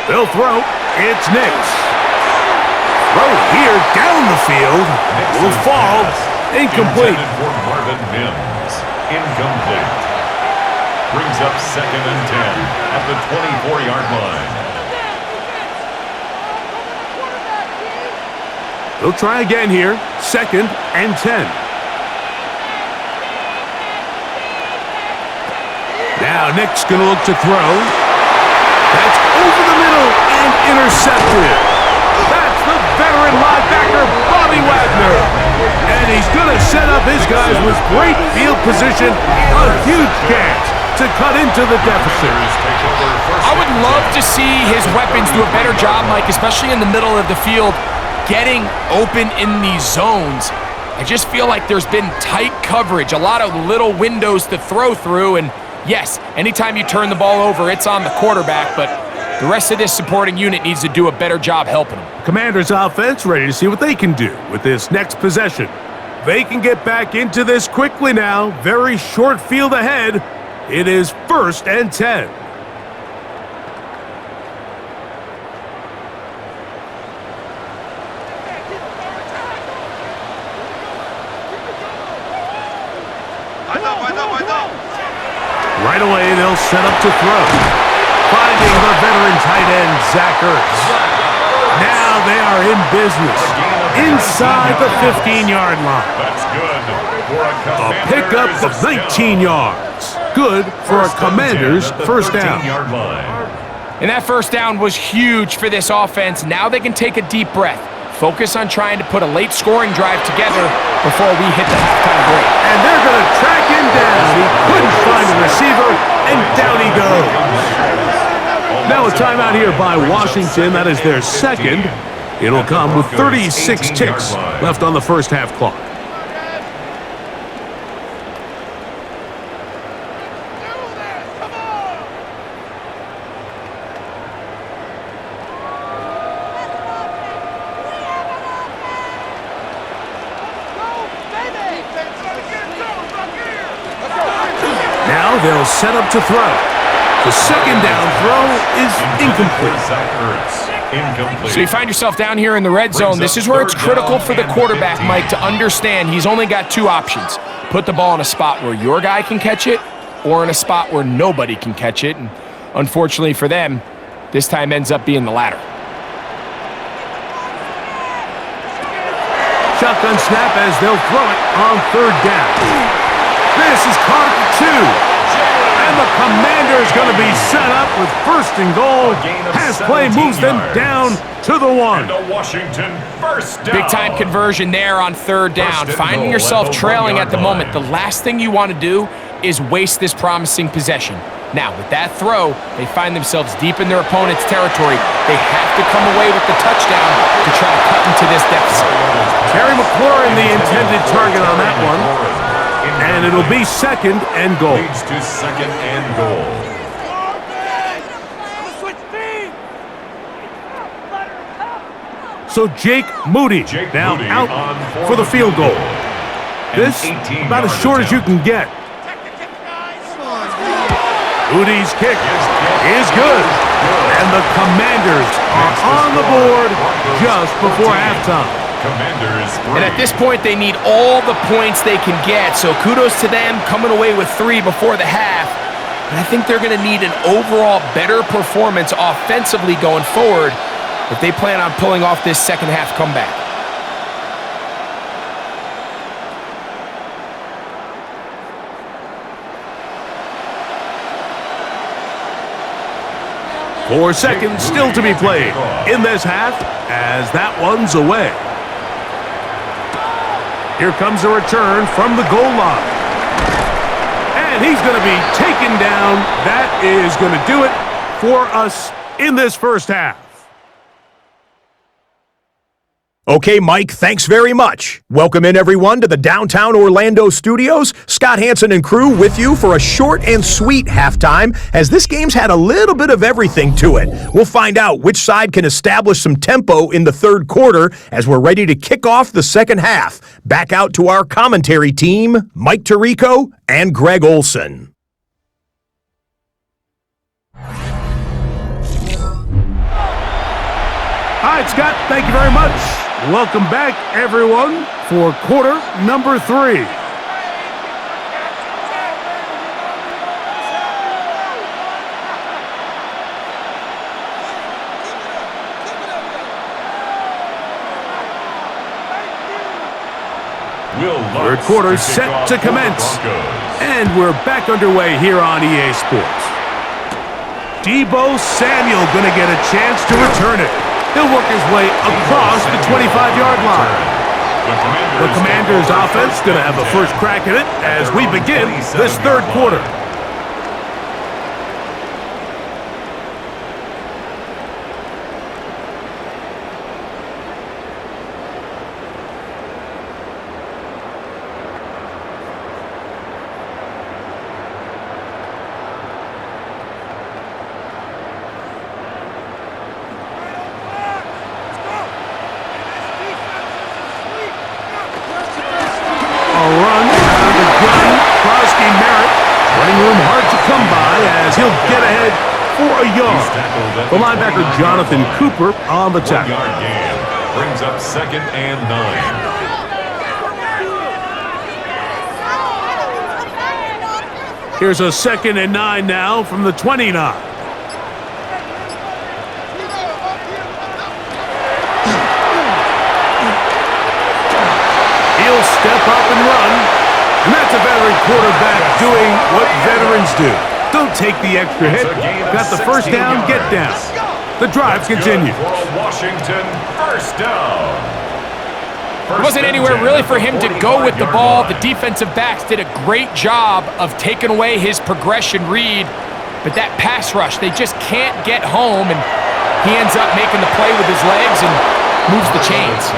They'll throw. It's Nix. Throw here down the field. Will fall. Incomplete. For Marvin Mims. Incomplete. Brings up 2nd and 10 at the 24-yard line. They'll try again here. 2nd and 10. Now Nick's going to look to throw. That's over the middle and intercepted. That's the veteran linebacker, Bobby Wagner. And he's going to set up his guys with great field position. A huge chance to cut into the deficit. I would love to see his weapons do a better job, Mike, especially in the middle of the field, getting open in these zones. I just feel like there's been tight coverage, a lot of little windows to throw through, and yes, anytime you turn the ball over, it's on the quarterback, but the rest of this supporting unit needs to do a better job helping them. Commanders offense ready to see what they can do with this next possession. They can get back into this quickly now. Very short field ahead. It is 1st and 10. Right away, they'll set up to throw. Finding the veteran tight end, Zach Ertz. Now they are in business. Inside the 15-yard line. That's good for a pickup of 19 yards. Good for a Commander's first down. And that first down was huge for this offense. Now they can take a deep breath. Focus on trying to put a late scoring drive together before we hit the halftime break. And they're going to track him down. He couldn't find a receiver, and down he goes. Now a timeout here by Washington. That is their 2nd. It'll come with 36 ticks left on the first half clock. Now they'll set up to throw. The 2nd down throw is incomplete. So you find yourself down here in the red zone. This is where it's critical for the quarterback, Mike, to understand he's only got 2 options. Put the ball in a spot where your guy can catch it or in a spot where nobody can catch it. And unfortunately for them, this time ends up being the latter. Shotgun snap as they'll throw it on 3rd down. This is caught at the 2. And the Commander's going to be set up with 1st and goal. Pass play moves them down to the 1. And a Washington first down. Big time conversion there on 3rd down. Finding yourself trailing at the moment, the last thing you want to do is waste this promising possession. Now, with that throw, they find themselves deep in their opponent's territory. They have to come away with the touchdown to try to cut into this deficit. Terry McLaurin, the intended target on that one. And it'll be 2nd and goal. Leads to 2nd and goal. So Jake Moody now out for the field goal. This about as short as you can get. Moody's kick is good. And the Commanders are on the board just before halftime. And at this point, they need all the points they can get. So kudos to them coming away with 3 before the half. And I think they're going to need an overall better performance offensively going forward if they plan on pulling off this second half comeback. 4 seconds still to be played in this half as that one's away. Here comes a return from the goal line. And he's going to be taken down. That is going to do it for us in this first half. Okay, Mike, thanks very much. Welcome in, everyone, to the downtown Orlando studios. Scott Hansen and crew with you for a short and sweet halftime, as this game's had a little bit of everything to it. We'll find out which side can establish some tempo in the third quarter as we're ready to kick off the second half. Back out to our commentary team, Mike Tirico and Greg Olson. All right, Scott, thank you very much. Welcome back, everyone, for quarter number 3. Third quarter set to commence. And we're back underway here on EA Sports. Deebo Samuel going to get a chance to return it. He'll work his way across the 25-yard line. The Commanders' offense going to have a first crack at it as we begin this third quarter. He'll get ahead for a yard. The linebacker Jonathan Cooper on the tackle. Brings up 2nd and 9. Here's a 2nd and 9 now from the 29. He'll step up and run. And that's a veteran quarterback doing what veterans do. Don't take the extra hit. Got the first down, get down. The drive continues. Washington, first down. It wasn't anywhere really for him to go with the ball. The defensive backs did a great job of taking away his progression read. But that pass rush, they just can't get home, and he ends up making the play with his legs and moves the chains.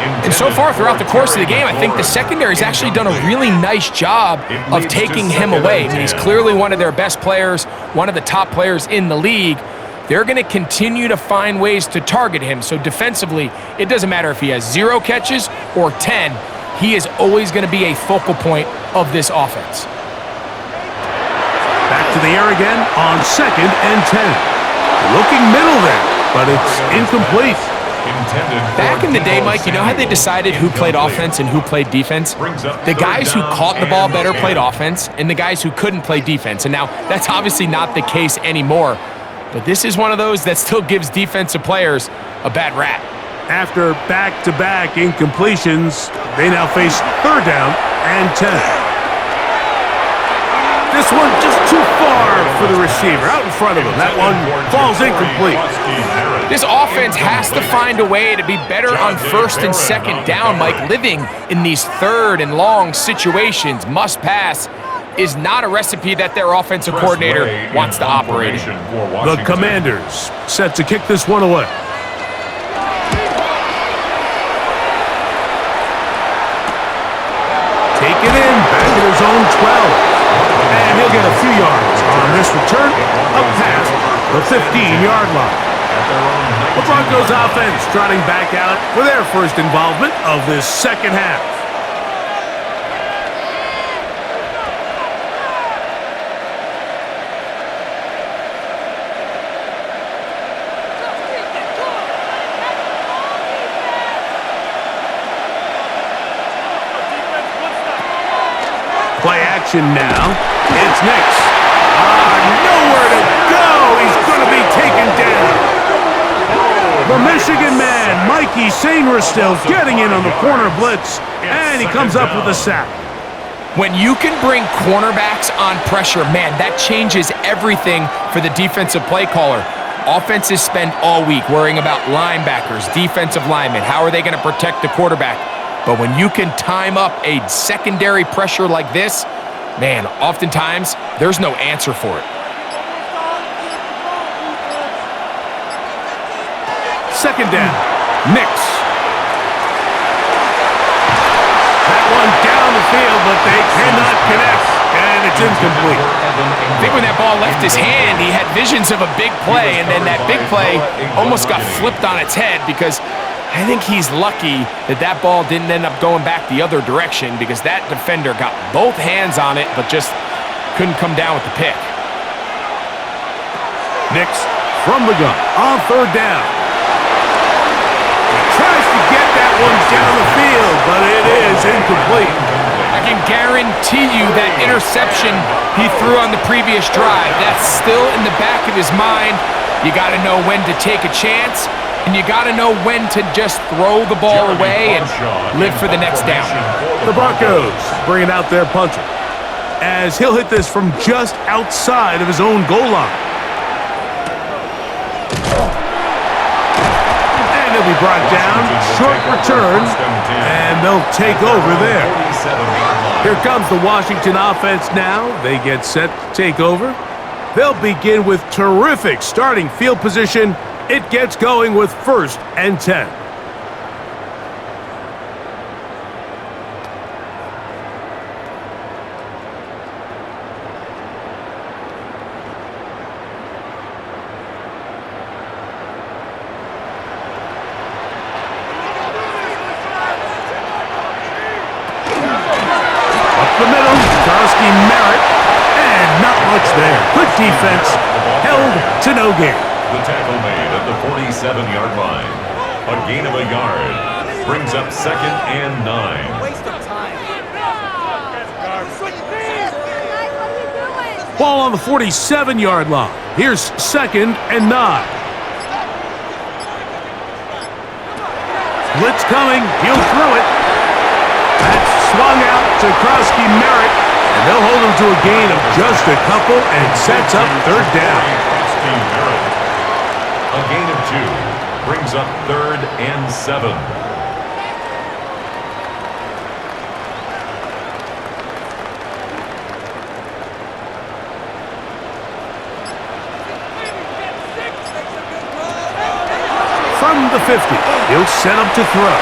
And so far throughout the course of the game, I think the secondary's actually done a really nice job of taking him away. I mean, he's clearly one of their best players, one of the top players in the league. They're going to continue to find ways to target him. So defensively, it doesn't matter if he has 0 catches or 10. He is always going to be a focal point of this offense. Back to the air again on 2nd and 10. Looking middle there, but it's incomplete. Back in the day, Mike, you know how they decided who played offense and who played defense? The guys who caught the ball better played offense, and the guys who couldn't play defense. And now, that's obviously not the case anymore. But this is one of those that still gives defensive players a bad rap. After back-to-back incompletions, they now face 3rd down and 10. This one just too far for the receiver, out in front of him. That one falls incomplete. This offense has to find a way to be better on 1st and 2nd down, Mike. Living in these 3rd and long situations, must pass, is not a recipe that their offensive coordinator wants to operate in. The Commanders set to kick this one away. Take it in, back to his own 12. And he'll get a few yards on this return, up past the 15-yard line. The Broncos offense trotting back out for their first involvement of this second half. Play action now. It's Nix. Nowhere to go. He's going to be taken down. The Michigan man, Mikey Sainristil, getting in on the corner blitz, and he comes up with a sack. When you can bring cornerbacks on pressure, man, that changes everything for the defensive play caller. Offenses spend all week worrying about linebackers, defensive linemen. How are they going to protect the quarterback? But when you can time up a secondary pressure like this, man, oftentimes there's no answer for it. Second down, Nix. That one down the field, but they cannot connect, and it's incomplete. I think when that ball left his hand, he had visions of a big play, and then that big play almost got flipped on its head because I think he's lucky that that ball didn't end up going back the other direction because that defender got both hands on it but just couldn't come down with the pick. Nix from the gun on third down. Tries to get that one down the field, but it is incomplete. I can guarantee you that interception he threw on the previous drive, that's still in the back of his mind. You got to know when to take a chance, and you got to know when to just throw the ball away and live for the next down. The Broncos bringing out their punter as he'll hit this from just outside of his own goal line. He'll be brought down, short return, and they'll take over there. Here comes the Washington offense now. They get set to take over. They'll begin with terrific starting field position. It gets going with 1st and 10. There. Good defense, held to no gain. The tackle made at the 47-yard line. A gain of a yard brings up 2nd and 9. Waste of time. Ball on the 47-yard line. Here's 2nd and 9. Blitz coming. He'll throw it. That's swung out to Krosky-Merritt. And they'll hold him to a gain of just a couple and sets up 3rd down. A gain of 2 brings up 3rd and 7. From the 50, he'll set up to throw.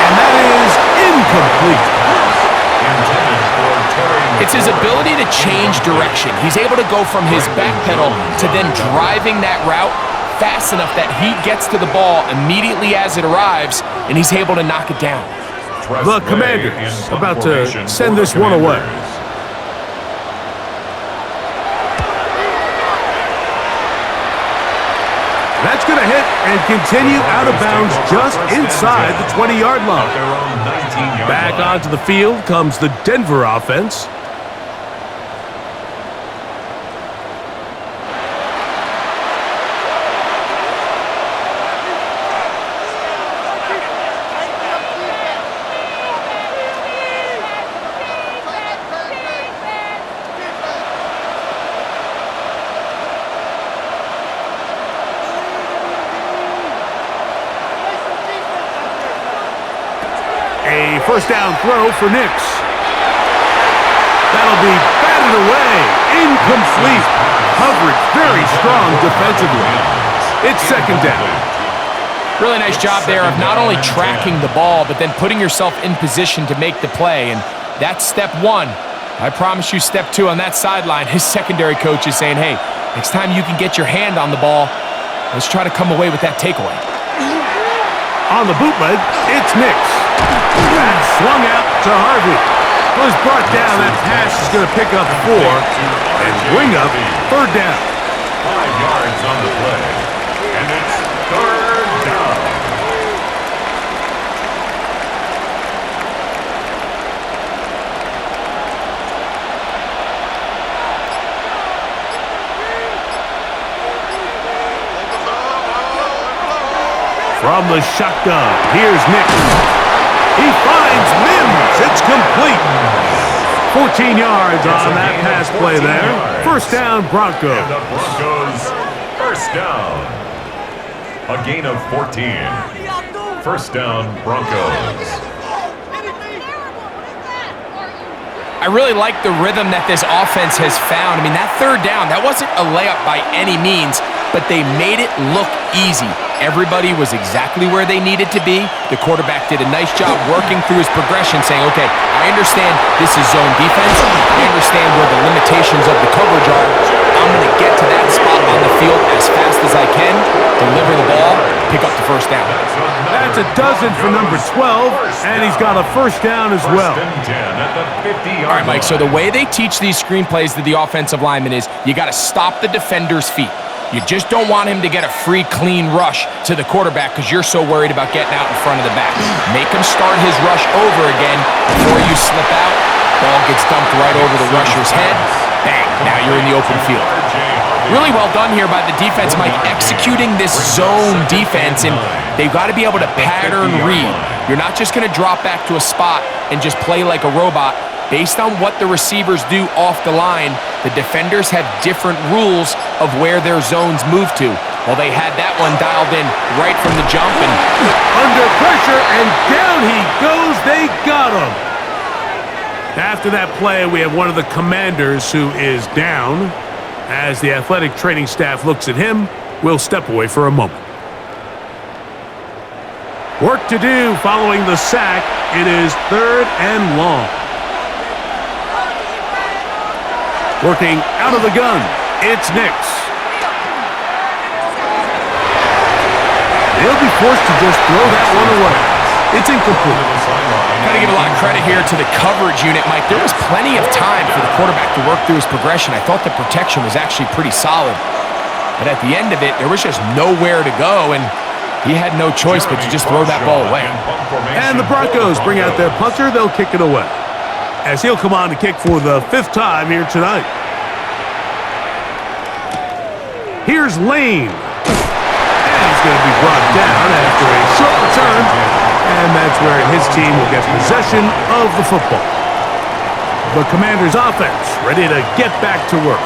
And that is incomplete. It's his ability to change direction. He's able to go from his back pedal to then driving that route fast enough that he gets to the ball immediately as it arrives, and he's able to knock it down. The Commanders about to send this one away. That's going to hit and continue out of bounds just inside the 20-yard line. Back onto the field comes the Denver offense. A first down throw for Nix. That'll be batted away. Incomplete. Coverage very strong defensively. It's 2nd down. Really nice job there of not only tracking the ball, but then putting yourself in position to make the play. And that's step 1. I promise you step 2 on that sideline. His secondary coach is saying, hey, next time you can get your hand on the ball, let's try to come away with that takeaway. On the bootleg, it's Nix. That's swung out to Harvey. Was brought down. That pass is going to pick up 4 and bring up 3rd down. 5 yards on the play, and it's 3rd down. From the shotgun, here's Nix. He finds Mims. It's complete. 14 yards on that pass play there. First down, Broncos. And the Broncos, first down. A gain of 14. First down, Broncos. I really like the rhythm that this offense has found. I mean, that third down, that wasn't a layup by any means, but they made it look easy. Everybody was exactly where they needed to be. The quarterback did a nice job working through his progression, saying, okay, I understand this is zone defense. I understand where the limitations of the coverage are. I'm going to get to that spot on the field as fast as I can, deliver the ball, pick up the first down. That's a dozen for number 12, and he's got a first down as well. All right, Mike, so the way they teach these screenplays to the offensive lineman is you got to stop the defender's feet. You just don't want him to get a free, clean rush to the quarterback because you're so worried about getting out in front of the back. Make him start his rush over again before you slip out. Ball gets dumped right over the rusher's head. Bang, now you're in the open field. Really well done here by the defense, Mike, executing this zone defense, and they've got to be able to pattern read. You're not just going to drop back to a spot and just play like a robot. Based on what the receivers do off the line, the defenders have different rules of where their zones move to. Well, they had that one dialed in right from the jump. And under pressure, and down he goes. They got him. After that play, we have one of the commanders who is down. As the athletic training staff looks at him, we'll step away for a moment. Work to do following the sack. It is 3rd and long. Working out of the gun, it's Nix. They'll be forced to just throw that one away. It's incomplete. Got to give a lot of credit here to the coverage unit, Mike. There was plenty of time for the quarterback to work through his progression. I thought the protection was actually pretty solid. But at the end of it, there was just nowhere to go, and he had no choice but to just throw that ball away. And the Broncos bring out their punter. They'll kick it away, as he'll come on to kick for the 5th time here tonight. Here's Lane. And he's going to be brought down after a short return. And that's where his team will get possession of the football. The Commanders' offense ready to get back to work.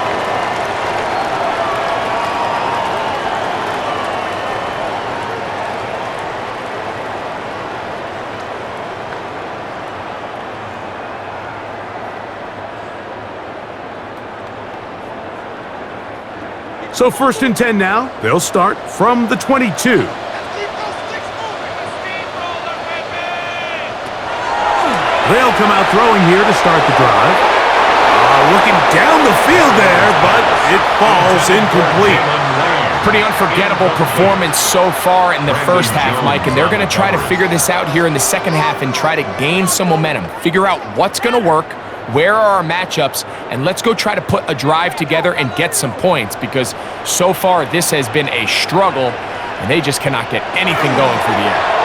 So 1st and 10 now. They'll start from the 22. They'll come out throwing here to start the drive. Looking down the field there, but it falls incomplete. Pretty unforgettable performance so far in the first half, Mike, and they're going to try to figure this out here in the second half and try to gain some momentum, figure out what's going to work, where are our matchups, and let's go try to put a drive together and get some points, because so far this has been a struggle, and they just cannot get anything going through the air.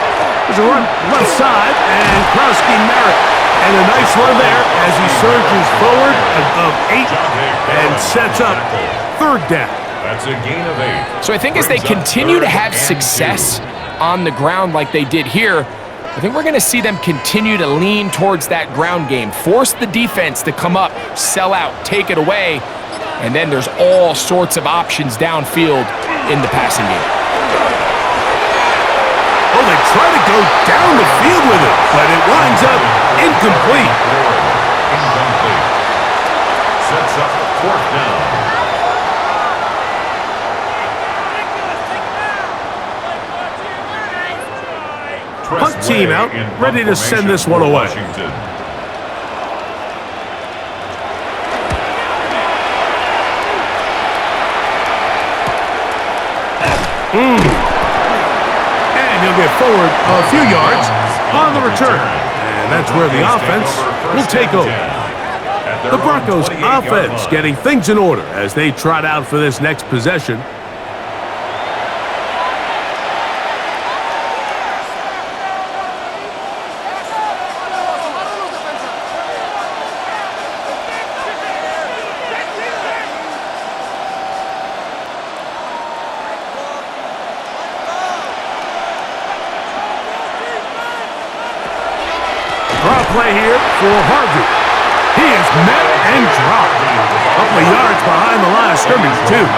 There's a run left side, and Krowski Merritt. And a nice run there as he surges forward of 8 and sets up 3rd down. That's a gain of 8. So I think as they continue to have success on the ground like they did here, I think we're going to see them continue to lean towards that ground game, force the defense to come up, sell out, take it away, and then there's all sorts of options downfield in the passing game. Oh, they try to go down the field with it, but it winds up incomplete. Incomplete. Sets up 4th down. Punt team out, ready to send this one away. And he'll get forward a few yards on the return. And that's where the offense will take over. The Broncos offense getting things in order as they trot out for this next possession. Draw play here for Harvey. He He is met and dropped. A couple of yards behind the line of scrimmage, too.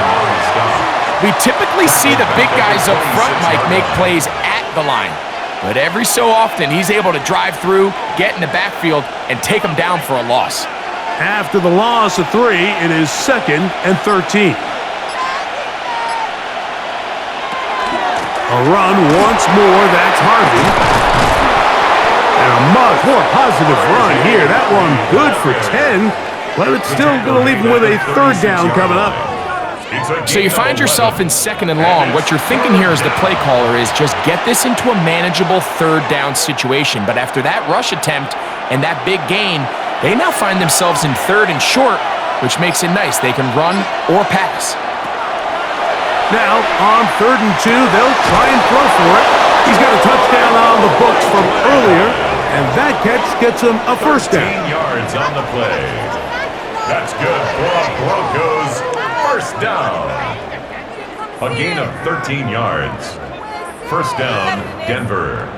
We typically see the big guys up front, Mike, make plays at the line. But every so often, he's able to drive through, get in the backfield, and take them down for a loss. After the loss of 3, it is 2nd and 13. A run once more, that's Harvey. And a much more positive run here. That one good for 10, but it's still going to leave him with a 3rd down coming up. So you find yourself in 2nd and long. What you're thinking here as the play caller is just get this into a manageable 3rd down situation. But after that rush attempt and that big gain, they now find themselves in 3rd and short, which makes it nice. They can run or pass. Now, on 3rd and 2, they'll try and throw for it. He's got a touchdown on the books from earlier, and that catch gets him a 1st down. 13 yards on the play. That's good for a Broncos 1st down. A gain of 13 yards. 1st down, Denver.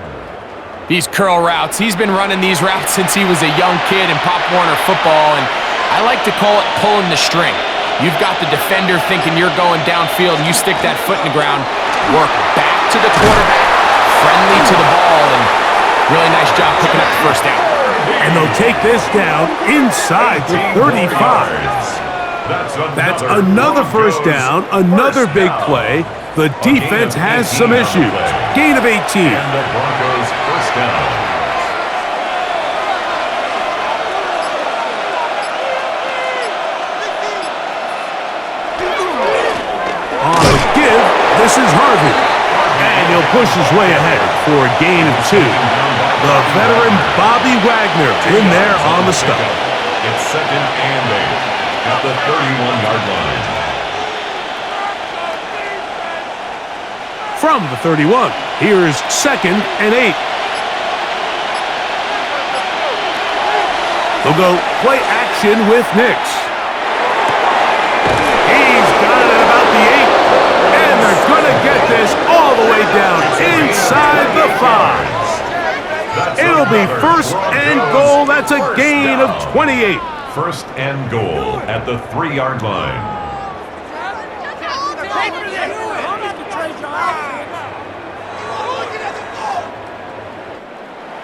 These curl routes, he's been running these routes since he was a young kid in Pop Warner football, and I like to call it pulling the string. You've got the defender thinking you're going downfield, and you stick that foot in the ground, work back to the quarterback, friendly to the ball, and really nice job picking up the 1st down. And they'll take this down inside the 35. That's another 1st down, another big play. The defense has some issues. Gain of 18. And the Broncos 1st down. On the give, this is Harvey. And he'll push his way ahead for a gain of 2. The veteran Bobby Wagner in there on the stop. It's 2nd and 8 at the 31-yard line. From the 31, here's 2nd and 8. They'll go play action with Nix. He's got it about the 8. And they're going to get this all the way down inside the 5. It'll be 1st and goal. That's a gain of 28. 1st and goal at the 3-yard line.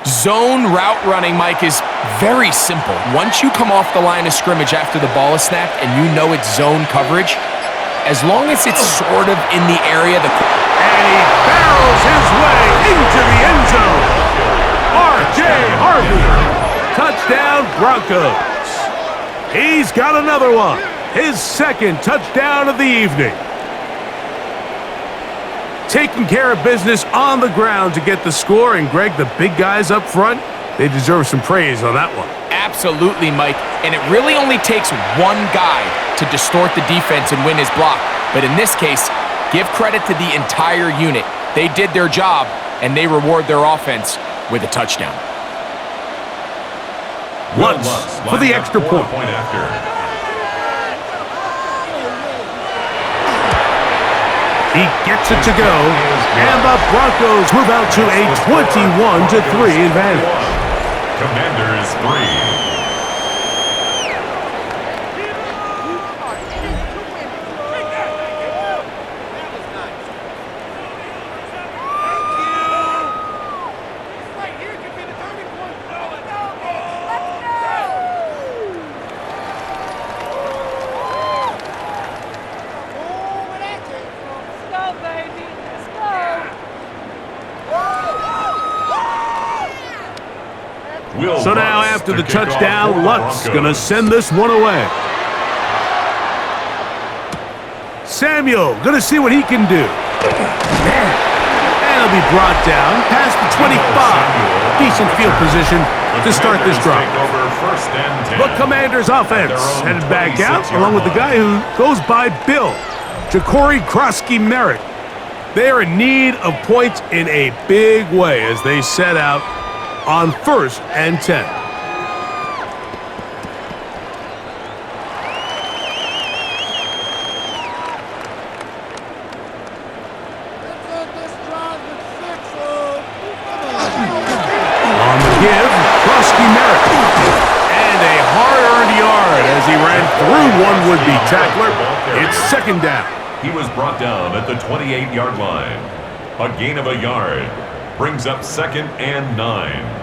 Zone route running, Mike, is very simple. Once you come off the line of scrimmage after the ball is snapped and you know it's zone coverage, as long as it's sort of in the area, and he barrels his way into the end zone. R.J. Harvey, touchdown Broncos. He's got another one, his 2nd touchdown of the evening. Taking care of business on the ground to get the score, and Greg, the big guys up front, they deserve some praise on that one. Absolutely, Mike, and it really only takes one guy to distort the defense and win his block. But in this case, give credit to the entire unit. They did their job, and they reward their offense with a touchdown. Lutz for the extra point. He gets it to go, and the Broncos move out to a 21-3 advantage. Commanders 3. So now after the touchdown, Lutz going to send this one away. Samuel going to see what he can do. And he'll be brought down past the 25. Decent field position to start this drive. The Commanders offense headed back out along with the guy who goes by Bill, Ja'Cory Krosky-Merritt. They are in need of points in a big way as they set out on 1st and 10. On the give, Krosky-Merritt. And a hard-earned yard as he ran through one would-be tackler. It's second down. He was brought down at the 28-yard line. A gain of a yard brings up 2nd and 9.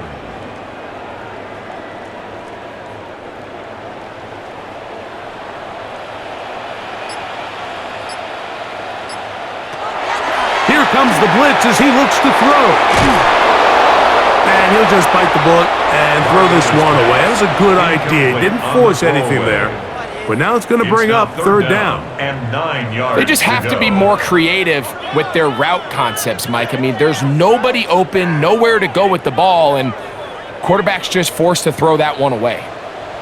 Here comes the blitz as he looks to throw. And he'll just bite the bullet and throw this one away. That was a good idea. Didn't force anything there. But now it's going to bring up third down. And 9 yards. They just have to be more creative with their route concepts, Mike. I mean, there's nobody open, nowhere to go with the ball, and quarterback's just forced to throw that one away.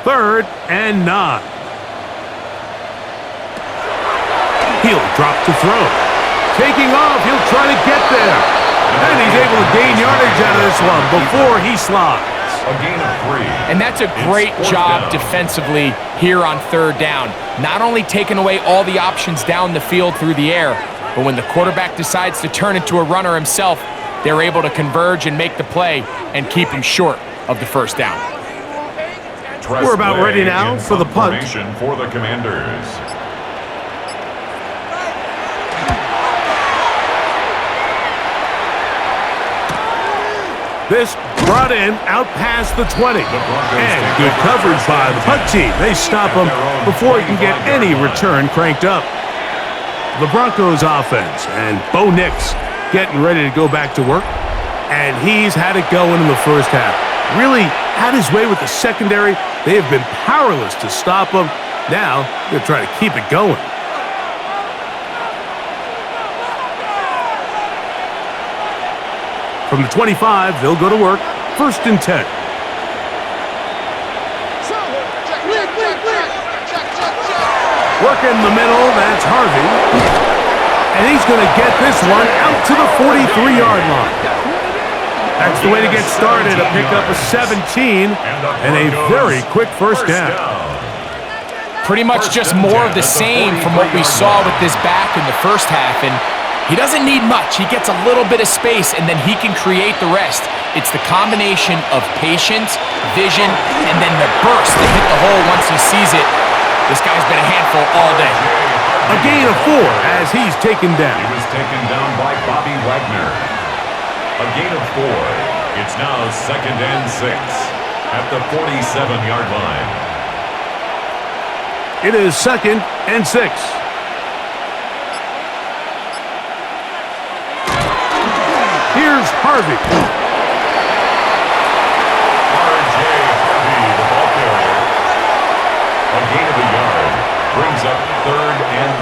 3rd and 9. He'll drop to throw. Taking off, he'll try to get there. And he's able to gain yardage out of this one before he slides. A gain of 3. And that's a great job defensively here on 3rd down. Not only taking away all the options down the field through the air, but when the quarterback decides to turn into a runner himself, they're able to converge and make the play and keep him short of the first down. We're about ready now for the punt. For the Commanders. This brought in out past the 20. And good coverage by the punt team. They stop him before he can get any return cranked up. The Broncos offense and Bo Nix getting ready to go back to work. And he's had it going in the first half. Really had his way with the secondary. They have been powerless to stop him. Now they're trying to keep it going. From the 25, they'll go to work. 1st and 10. Working the middle, that's Harvey. And he's going to get this one out to the 43-yard line. That's the way to get started. A pickup of 17 and a very quick first down. Pretty much just more of the same from what we saw with this back in the first half. And he doesn't need much. He gets a little bit of space, and then he can create the rest. It's the combination of patience, vision, and then the burst to hit the hole once he sees it. This guy's been a handful all day. A gain of 4 as he's taken down. He was taken down by Bobby Wagner. A gain of 4. It's now 2nd and 6 at the 47-yard line. It is 2nd and 6. Here's Harvey. R.J. Harvey, the ball carrier. A gain of a yard brings up 3rd and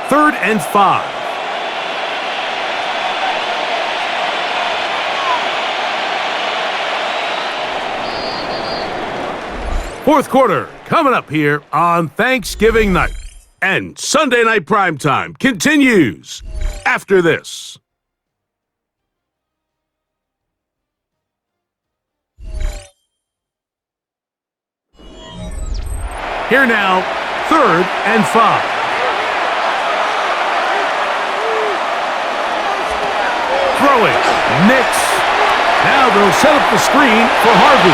5. 3rd and 5. Fourth quarter coming up here on Thanksgiving night. And Sunday night primetime continues after this. Here now, 3rd and 5. Throwing, Nix. Now they'll set up the screen for Harvey.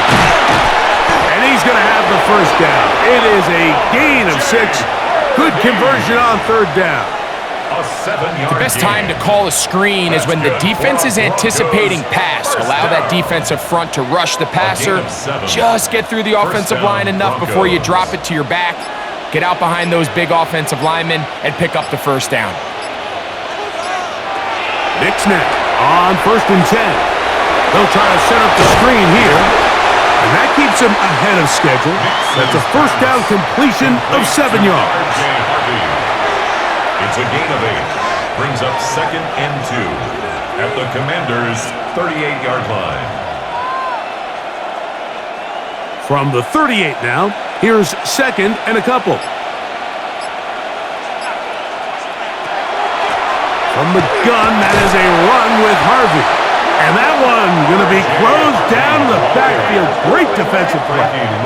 And he's going to have the first down. It is a gain of 6. Good conversion on 3rd down. The best time to call a screen is when the defense is anticipating pass. Allow that defensive front to rush the passer. Just get through the offensive line enough before you drop it to your back. Get out behind those big offensive linemen and pick up the first down. Nix now on 1st and 10. They'll try to set up the screen here. And that keeps him ahead of schedule. That's a first down completion of 7 yards. It's a gain of 8. Brings up 2nd and 2 at the Commanders' 38-yard line. From the 38 now, here's 2nd and a couple. From the gun, that is a run with Harvey. And that one going to be closed down in the backfield. Great defensive play.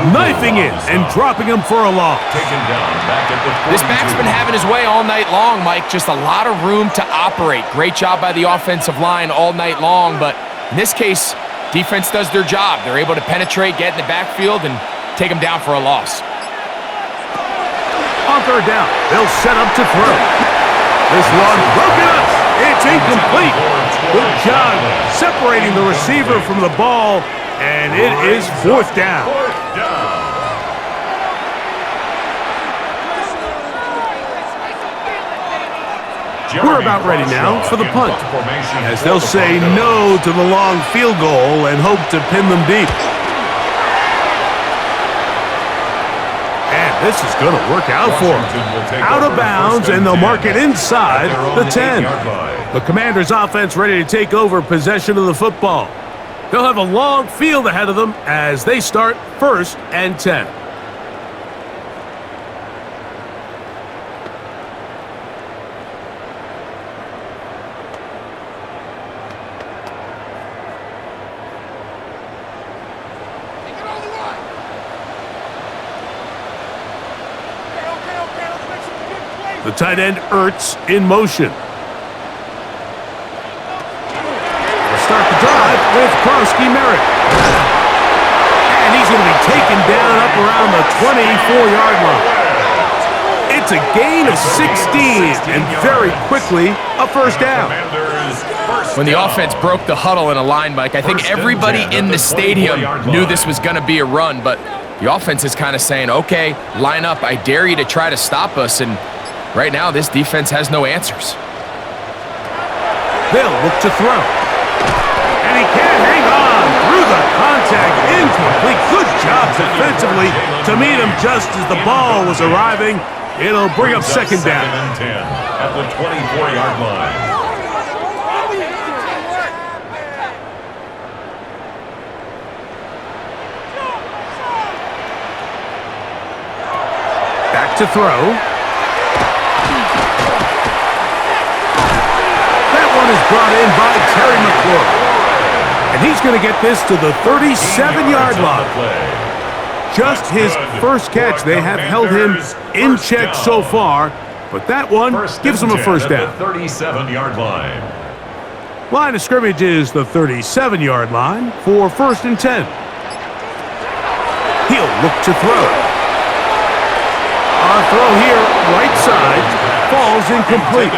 Knifing in and dropping him for a loss. Taken down back at the 42. This back's been having his way all night long, Mike. Just a lot of room to operate. Great job by the offensive line all night long, but in this case, defense does their job. They're able to penetrate, get in the backfield, and take him down for a loss. On third down, they'll set up to throw. This one broken up. It's incomplete. Good job separating the receiver from the ball, and it is fourth down. We're about ready now for the punt, as they'll say no to the long field goal and hope to pin them deep. And this is going to work out for them. Out of bounds, and they'll mark it inside the 10. The Commanders' offense ready to take over possession of the football. They'll have a long field ahead of them as they start 1st and 10. The tight end, Ertz, in motion. We'll start the drive with Krosky Merritt. And he's going to be taken down up around the 24-yard line. It's a gain of 16, and very quickly, a first down. When the offense broke the huddle in a line, Mike, I think everybody in the stadium knew this was going to be a run, but the offense is kind of saying, okay, line up, I dare you to try to stop us, and right now, this defense has no answers. They'll look to throw. And he can't hang on through the contact. Incomplete. Good job defensively to meet him just as the ball was arriving. It'll bring up second down. Second and 10 at the 24-yard line. Back to throw. Is brought in by Terry McLaurin. And he's going to get this to the 37-yard line. Just his first catch. They have held him in check so far, but that one gives him a first down. 37-yard line. Line of scrimmage is the 37-yard line for 1st and 10. He'll look to throw. A throw here, right side, falls incomplete.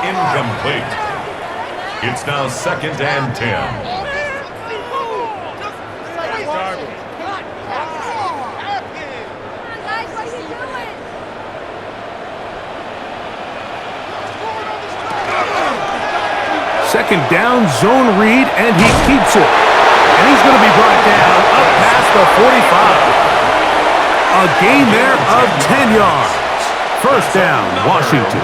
Incomplete. It's now 2nd and 10. Second down, zone read, and he keeps it. And he's going to be brought down up past the 45. A gain there of 10 yards. First down, Washington.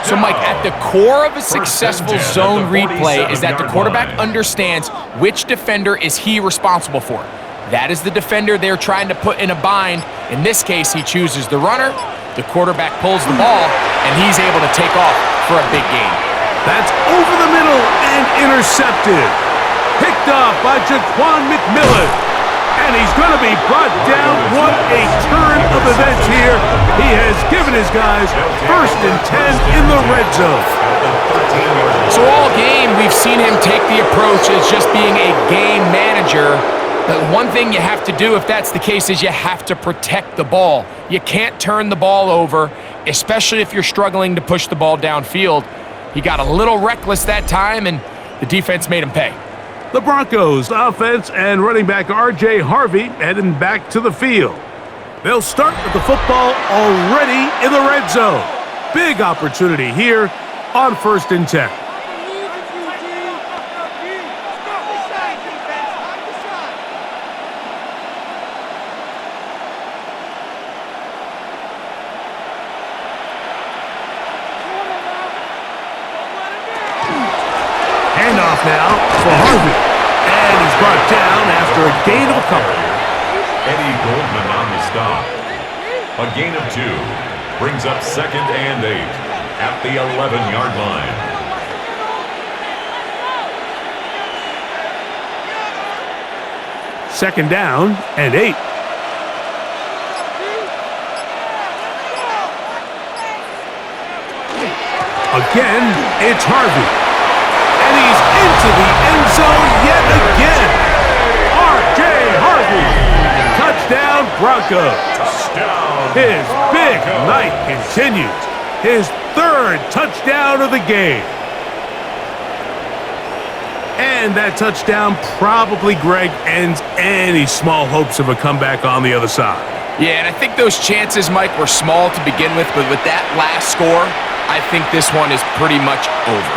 So, Mike, at the core of a successful zone read play is that the quarterback understands which defender is he responsible for. That is the defender they're trying to put in a bind. In this case, he chooses the runner, the quarterback pulls the ball, and he's able to take off for a big gain. That's over the middle and intercepted. Picked off by Jaquan McMillan. And he's going to be brought down. What a turn of events here. He has given his guys 1st and 10 in the red zone. So all game, we've seen him take the approach as just being a game manager. But one thing you have to do if that's the case is you have to protect the ball. You can't turn the ball over, especially if you're struggling to push the ball downfield. He got a little reckless that time, and the defense made him pay. The Broncos offense and running back R.J. Harvey heading back to the field. They'll start with the football already in the red zone. Big opportunity here on 1st and 10. Handoff now for Harvey. And he's brought down after a gain of a couple. Eddie Goldman on the stop. A gain of 2 brings up 2nd and 8 at the 11-yard line. second down and 8. Again, it's Harvey. And he's into the end zone yet again. R.J. Harvey. Touchdown, Broncos. His big night continues. His third touchdown of the game. And that touchdown probably, Greg, ends any small hopes of a comeback on the other side. Yeah, and I think those chances, Mike, were small to begin with, but with that last score, I think this one is pretty much over.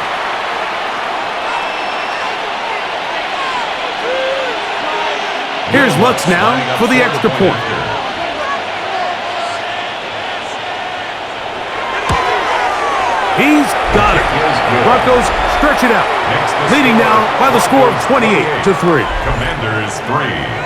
Here's Lutz now for the extra point. He's got it. Broncos stretch it out, leading now by the score of 28-3. Commanders 3.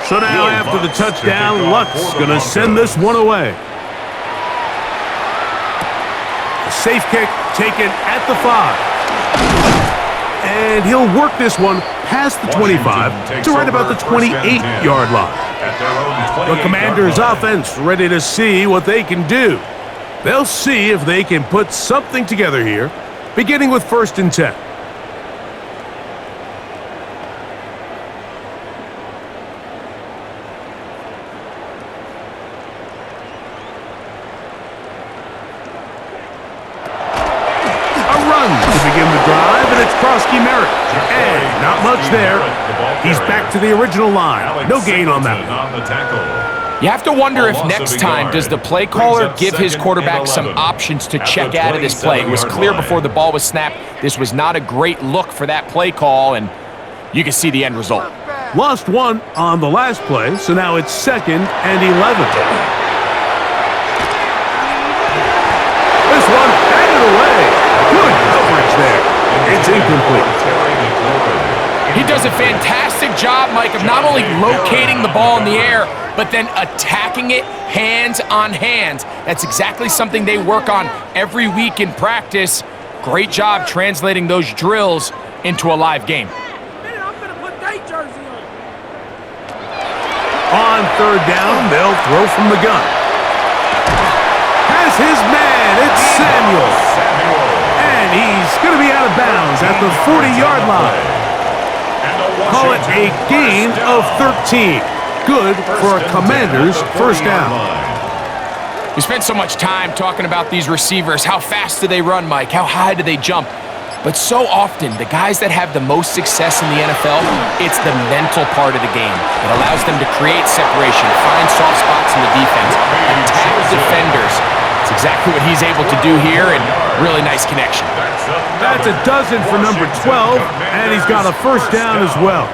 So now after the touchdown, Lutz going to send this one away. A safe kick taken at the 5. And he'll work this one past the 25 to right about the 28-yard line. The Commanders' offense ready to see what they can do. They'll see if they can put something together here, beginning with 1st and 10. And not much there. He's back to the original line. No gain on that one. You have to wonder if next time does the play caller give his quarterback some options to check out of this play. It was clear before the ball was snapped this was not a great look for that play call, and you can see the end result. Lost one on the last play, so now it's 2nd and 11. This one batted away. Good coverage there. It's incomplete. He does a fantastic job, Mike, of not only locating the ball in the air, but then attacking it hands on hands. That's exactly something they work on every week in practice. Great job translating those drills into a live game. On 3rd down, they'll throw from the gun. Has his man, it's Samuel. And he's going to be out of bounds at the 40-yard line. Call it a gain of 13. Good for a Commanders' 1st down. We spent so much time talking about these receivers. How fast do they run, Mike? How high do they jump? But so often, the guys that have the most success in the NFL, it's the mental part of the game. It allows them to create separation, find soft spots in the defense, attack defenders. It's exactly what he's able to do here, and really nice connection. That's a dozen for number 12, and he's got a 1st down as well.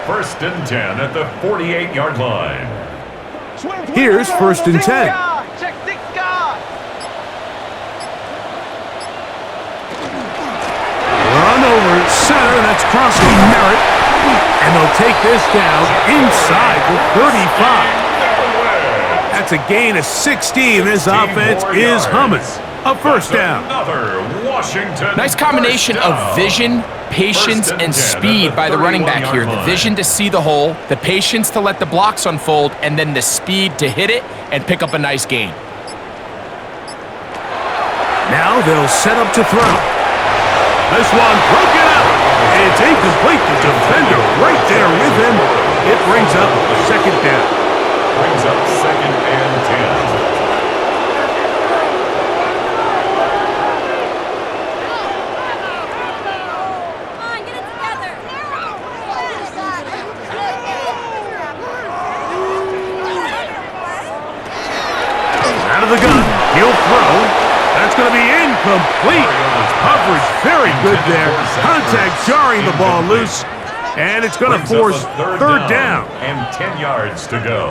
1st and 10 at the 48-yard line. Here's 1st and 10. Run over center, that's crossing Merritt. And they'll take this down inside the 35. That's a gain of 16. This offense is humming. A 1st down. Nice combination of vision, patience, and speed by the running back here. The vision to see the hole, the patience to let the blocks unfold, and then the speed to hit it and pick up a nice gain. Now they'll set up to throw. This one broken up. It's incomplete. The defender right there with him. It brings up 2nd down. Brings up 2nd and 10. Out of the gun, he'll throw. That's going to be incomplete. Coverage very good there. Contact jarring the ball loose. And it's going to Brings force up a third down. And 10 yards to go.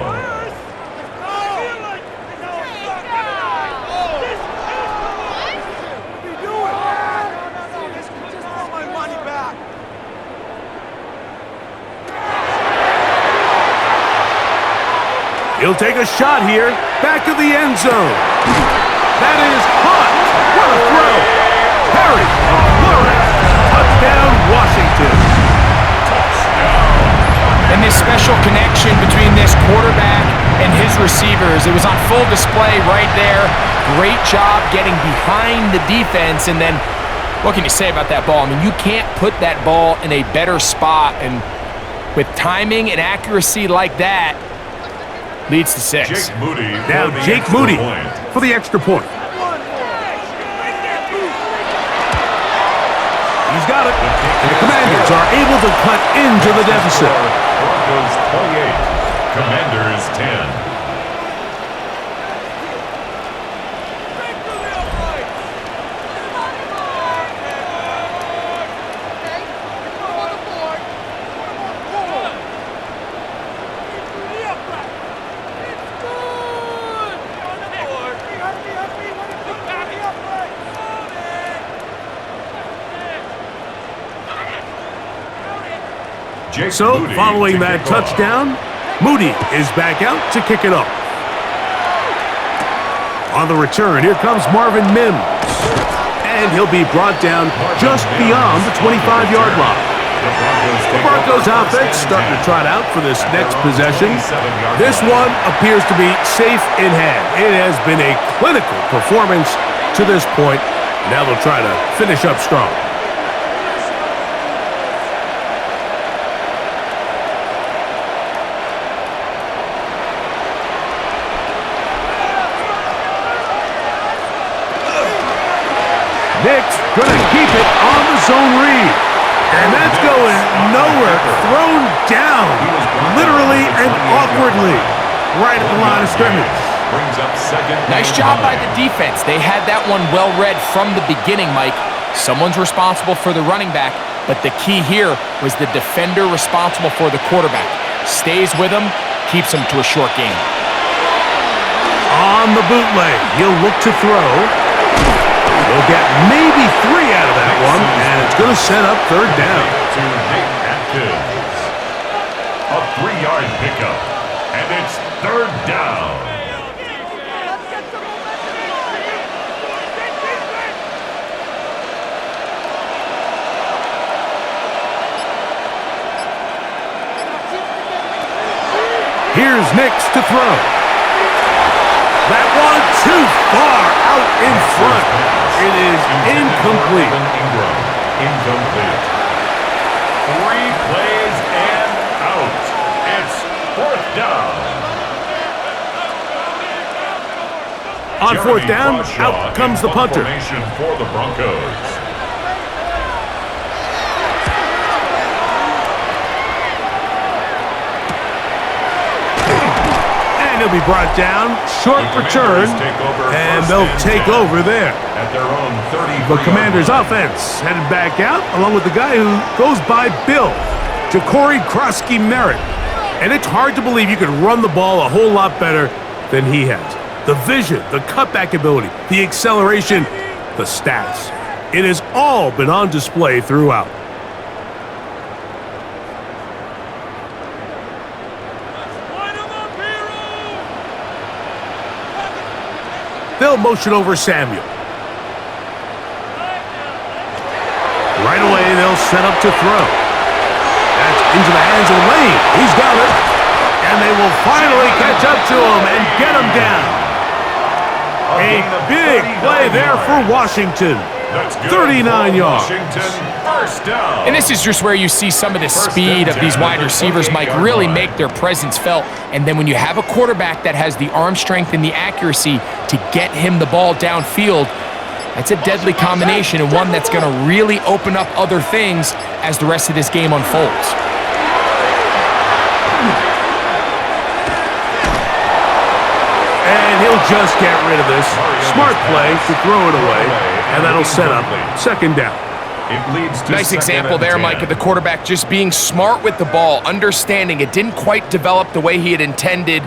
He'll take a shot here, back of the end zone. That is caught. What a throw. Perry, touchdown, Washington. And this special connection between this quarterback and his receivers, it was on full display right there. Great job getting behind the defense, and then what can you say about that ball? I mean, you can't put that ball in a better spot, and with timing and accuracy like that, leads to 6. Jake Moody. Now Jake Moody for the extra point. He's got it. And the Commanders are able to cut into the deficit. Broncos 28, Commanders 10. So, following that touchdown, Moody is back out to kick it off. On the return, here comes Marvin Mims. And he'll be brought down just beyond the 25-yard line. The Broncos offense starting to trot out for this next possession. This one appears to be safe in hand. It has been a clinical performance to this point. Now they'll try to finish up strong. Nick's going to keep it on the zone read. And that's going nowhere. Thrown down, literally and awkwardly, right at the line of scrimmage. Nice job by the defense. They had that one well read from the beginning, Mike. Someone's responsible for the running back, but the key here was the defender responsible for the quarterback. Stays with him, keeps him to a short game. On the bootleg, he'll look to throw. He'll get maybe 3 out of that one, and it's going to set up third down. To Nick Atkins. A 3-yard pickup, and it's third down. Here's Nix to throw. That one too far out in front. It is incomplete. Incomplete. 3 plays and out. It's fourth down. On fourth down, out comes the punter. Formation for the Broncos. He'll be brought down, short return, and they'll take over there. At their own 30. The Commanders' offense headed back out, along with the guy who goes by Bill, Ja'Cory Krosky-Merritt. And it's hard to believe you could run the ball a whole lot better than he has. The vision, the cutback ability, the acceleration, the stats. It has all been on display throughout. They'll motion over Samuel. Right away, they'll set up to throw. That's into the hands of Lane. He's got it. And they will finally catch up to him and get him down. A big play there for Washington. 39 yards. First down. And this is just where you see some of the speed of these wide receivers, Mike, really make their presence felt. And then when you have a quarterback that has the arm strength and the accuracy to get him the ball downfield, that's a deadly combination and one that's going to really open up other things as the rest of this game unfolds. And he'll just get rid of this. Smart play to throw it away, and that'll set up second down. It leads to Nice example there, Mike, of the quarterback just being smart with the ball, understanding it didn't quite develop the way he had intended.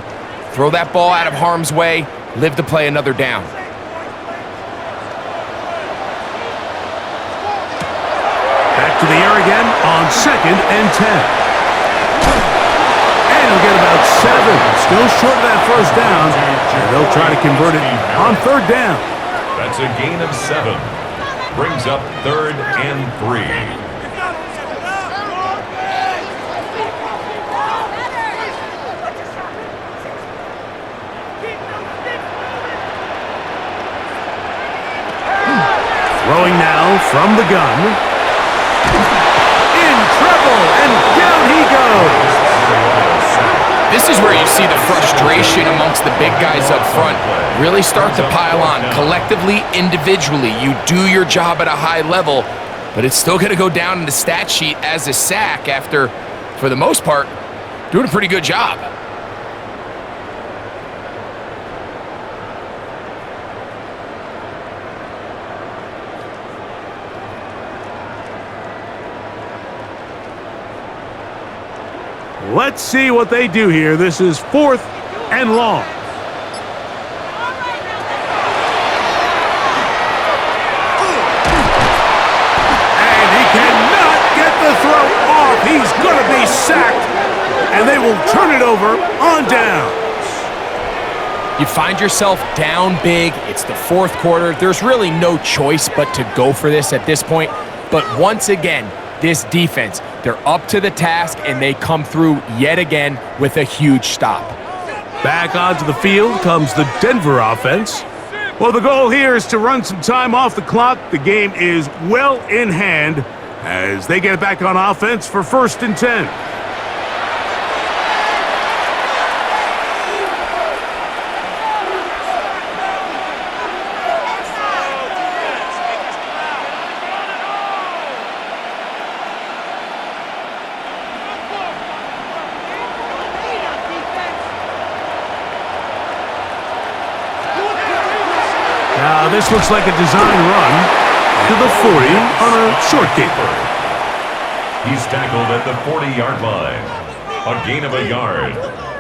Throw that ball out of harm's way, live to play another down. Back to the air again on 2nd and 10. And he'll get about 7. Still short of that first down. And they'll try to convert it on 3rd down. That's a gain of 7. Brings up 3rd and 3. Throwing now from the gun. In trouble, and down he goes. This is where you see the frustration amongst the big guys up front really start to pile on. Collectively, individually, you do your job at a high level, but it's still going to go down in the stat sheet as a sack after, for the most part, doing a pretty good job. Let's see what they do here. This is 4th and long. And he cannot get the throw off. He's going to be sacked. And they will turn it over on down. You find yourself down big. It's the 4th quarter. There's really no choice but to go for this at this point. But once again, this defense, they're up to the task, and they come through yet again with a huge stop. Back onto the field comes the Denver offense. Well, the goal here is to run some time off the clock. The game is well in hand as they get it back on offense for 1st and 10. Now, this looks like a design run to the 40 on a short gain. He's tackled at the 40-yard line. A gain of a yard.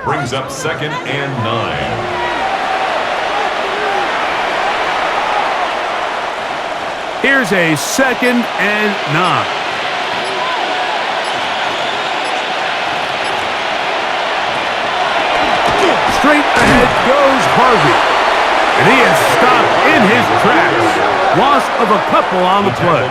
Brings up 2nd and 9. Here's a 2nd and 9. Straight ahead goes Harvey. And he is stopped in his tracks. Loss of a couple on the play.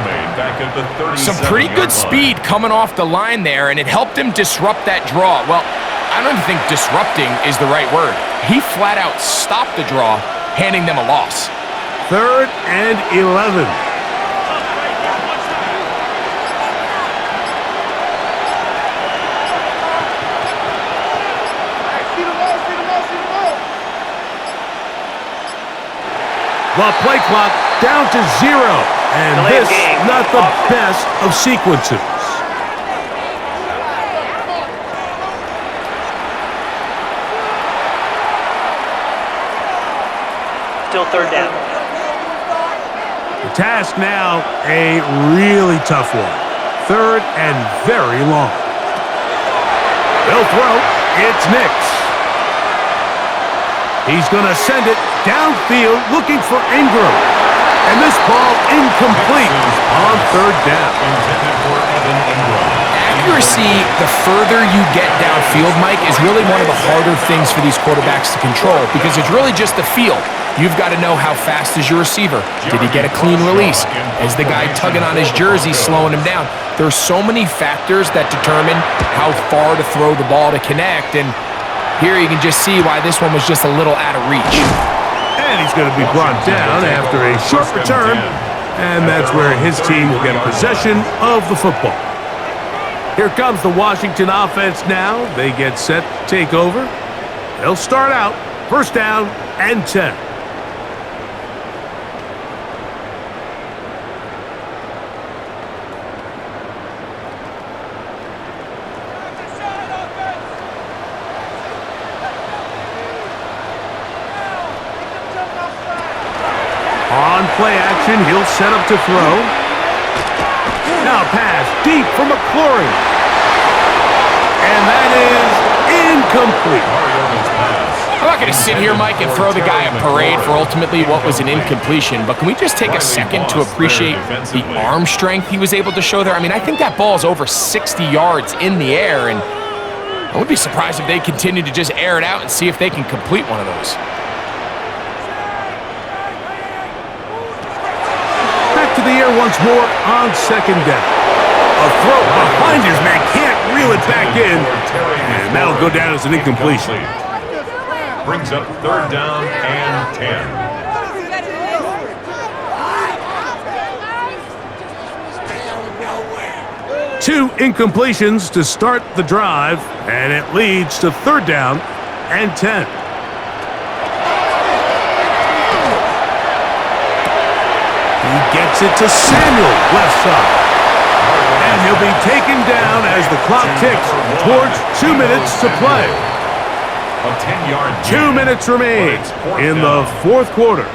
Some pretty good speed coming off the line there, and it helped him disrupt that draw. Well, I don't even think disrupting is the right word. He flat out stopped the draw, handing them a loss. 3rd and 11. The play clock down to 0. And this not the best of sequences. Still 3rd down. The task now, a really tough one. 3rd and very long. They'll throw. It's Nix. He's going to send it downfield looking for Ingram. And this ball incomplete on 3rd down. Accuracy, the further you get downfield, Mike, is really one of the harder things for these quarterbacks to control because it's really just the feel. You've got to know how fast is your receiver. Did he get a clean release? Is the guy tugging on his jersey slowing him down? There's so many factors that determine how far to throw the ball to connect, and here you can just see why this one was just a little out of reach. And he's going to be brought down after a short return, and that's where his team will get possession of the football. Here comes the Washington offense now. They get set to take over. They'll start out 1st down and 10. On play action, he'll set up to throw. Now a pass deep for McLaurin. And that is incomplete. I'm not going to sit here, Mike, and throw the guy a parade for ultimately what was an incompletion, but can we just take a second to appreciate the arm strength he was able to show there? I mean, I think that ball is over 60 yards in the air, and I would be surprised if they continue to just air it out and see if they can complete one of those. Back to the air once more on second down. A throw behind his man, can't reel it back in, and that'll go down as an incompletion. Brings up third down and 10. Two incompletions to start the drive, and it leads to third down and 10. He gets it to Samuel, left side. And he'll be taken down as the clock ticks towards 2 minutes to play. 2 minutes remain in the fourth quarter.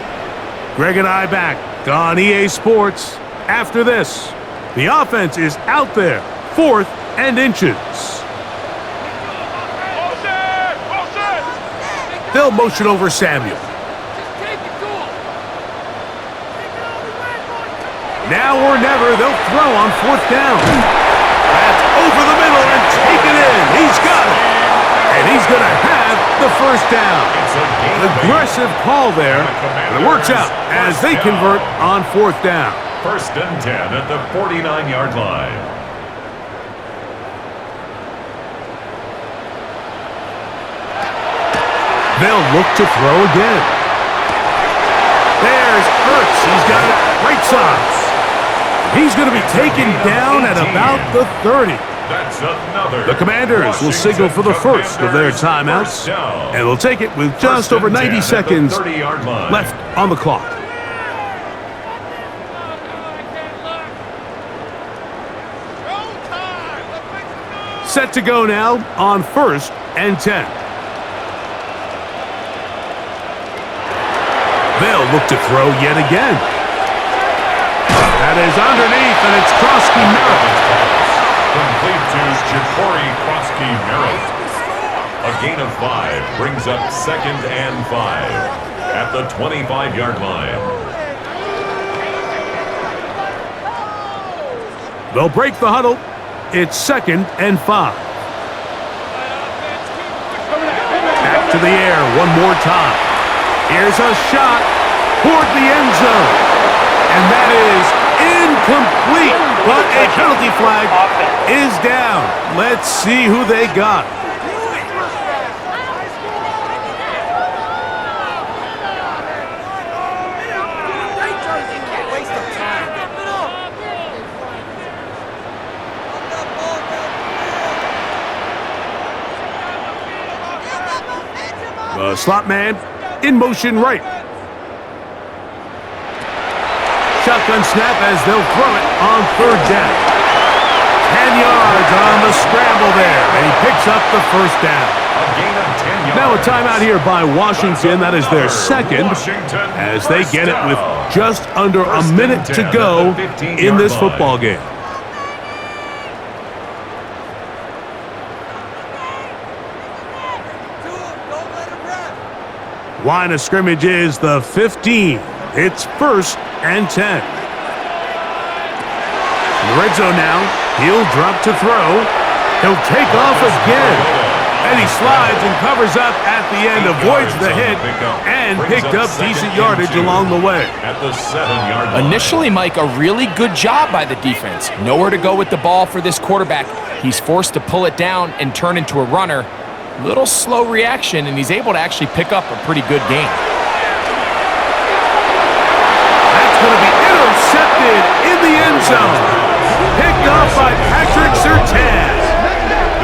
Greg and I back on EA Sports after this. The offense is out there, 4th and inches. They'll motion over Samuel. Now or never, they'll throw on 4th down. That's over the middle and taken in. He's got it. And he's going to have the first down. Aggressive call there, and it works out as they convert on 4th down. First and 10 at the 49-yard line. They'll look to throw again. There's Ertz. He's got it right side. He's going to be taken down at about the 30. That's another. The Commanders will signal for the first of their timeouts, and they'll take it with just over 90 seconds left on the clock. Set to go now on 1st and 10. They'll look to throw yet again. That is underneath, and it's Krosky-Merritt. Complete to Ja'Cory Krosky-Merritt. A gain of 5 brings up 2nd and 5 at the 25-yard line. They'll break the huddle. It's 2nd and 5. Back to the air one more time. Here's a shot toward the end zone. And that is incomplete. But a penalty flag is down. Let's see who they got. The slot man in motion right. Shotgun snap as they'll throw it on 3rd down. 10 yards on the scramble there, and he picks up the first down. A gain of 10 yards. Now a timeout here by Washington. That is their second, as they get it with just under a minute to go in this football game. Line of scrimmage is the 15. It's 1st and 10. In the red zone now. He'll drop to throw. He'll take off again. And he slides and covers up at the end, avoids the hit, and picked up decent yardage along the way. At the 7-yard line. Initially, Mike, a really good job by the defense. Nowhere to go with the ball for this quarterback. He's forced to pull it down and turn into a runner. Little slow reaction, and he's able to actually pick up a pretty good gain. That's going to be intercepted in the end zone. Picked up by Patrick Surtain.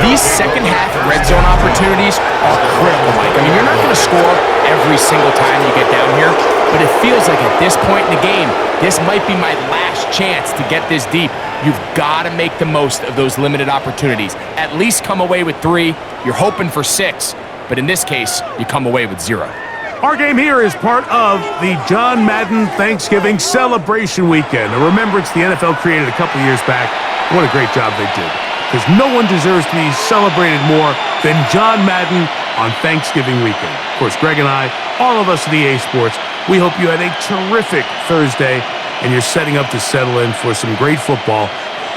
These second-half red zone opportunities are critical, Mike. I mean, you're not going to score every single time you get down here, but it feels like at this point in the game, this might be my last chance to get this deep. You've got to make the most of those limited opportunities. At least come away with 3. You're hoping for 6, but in this case, you come away with 0. Our game here is part of the John Madden Thanksgiving celebration weekend. A remembrance the NFL created a couple years back. What a great job they did. Because no one deserves to be celebrated more than John Madden on Thanksgiving weekend. Of course, Greg and I, all of us at EA Sports, we hope you had a terrific Thursday and you're setting up to settle in for some great football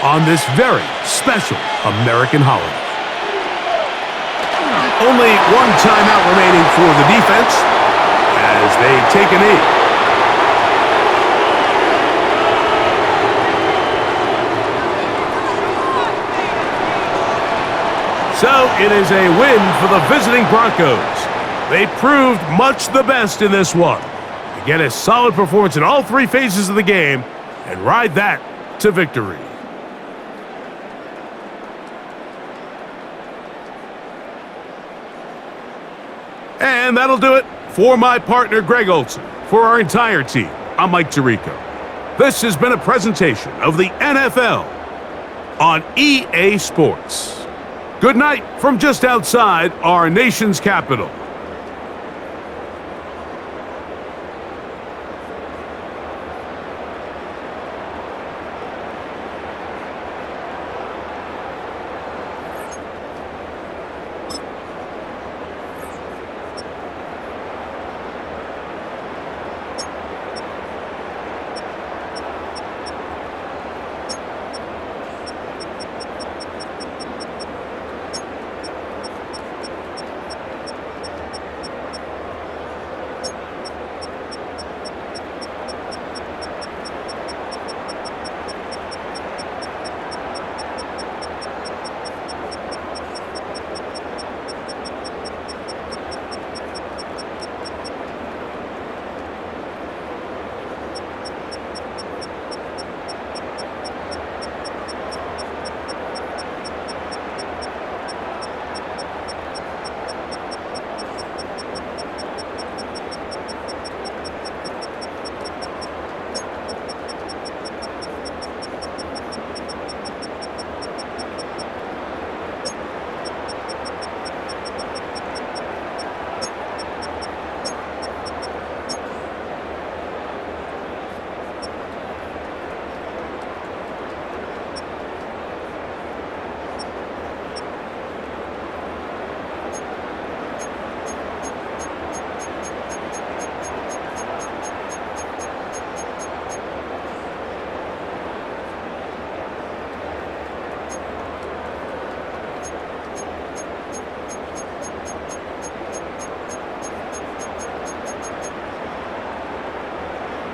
on this very special American holiday. Only one timeout remaining for the defense as they take a knee. So it is a win for the visiting Broncos. They proved much the best in this one. They get a solid performance in all three phases of the game and ride that to victory. And that'll do it for my partner, Greg Olson. For our entire team, I'm Mike Tirico. This has been a presentation of the NFL on EA Sports. Good night from just outside our nation's capital.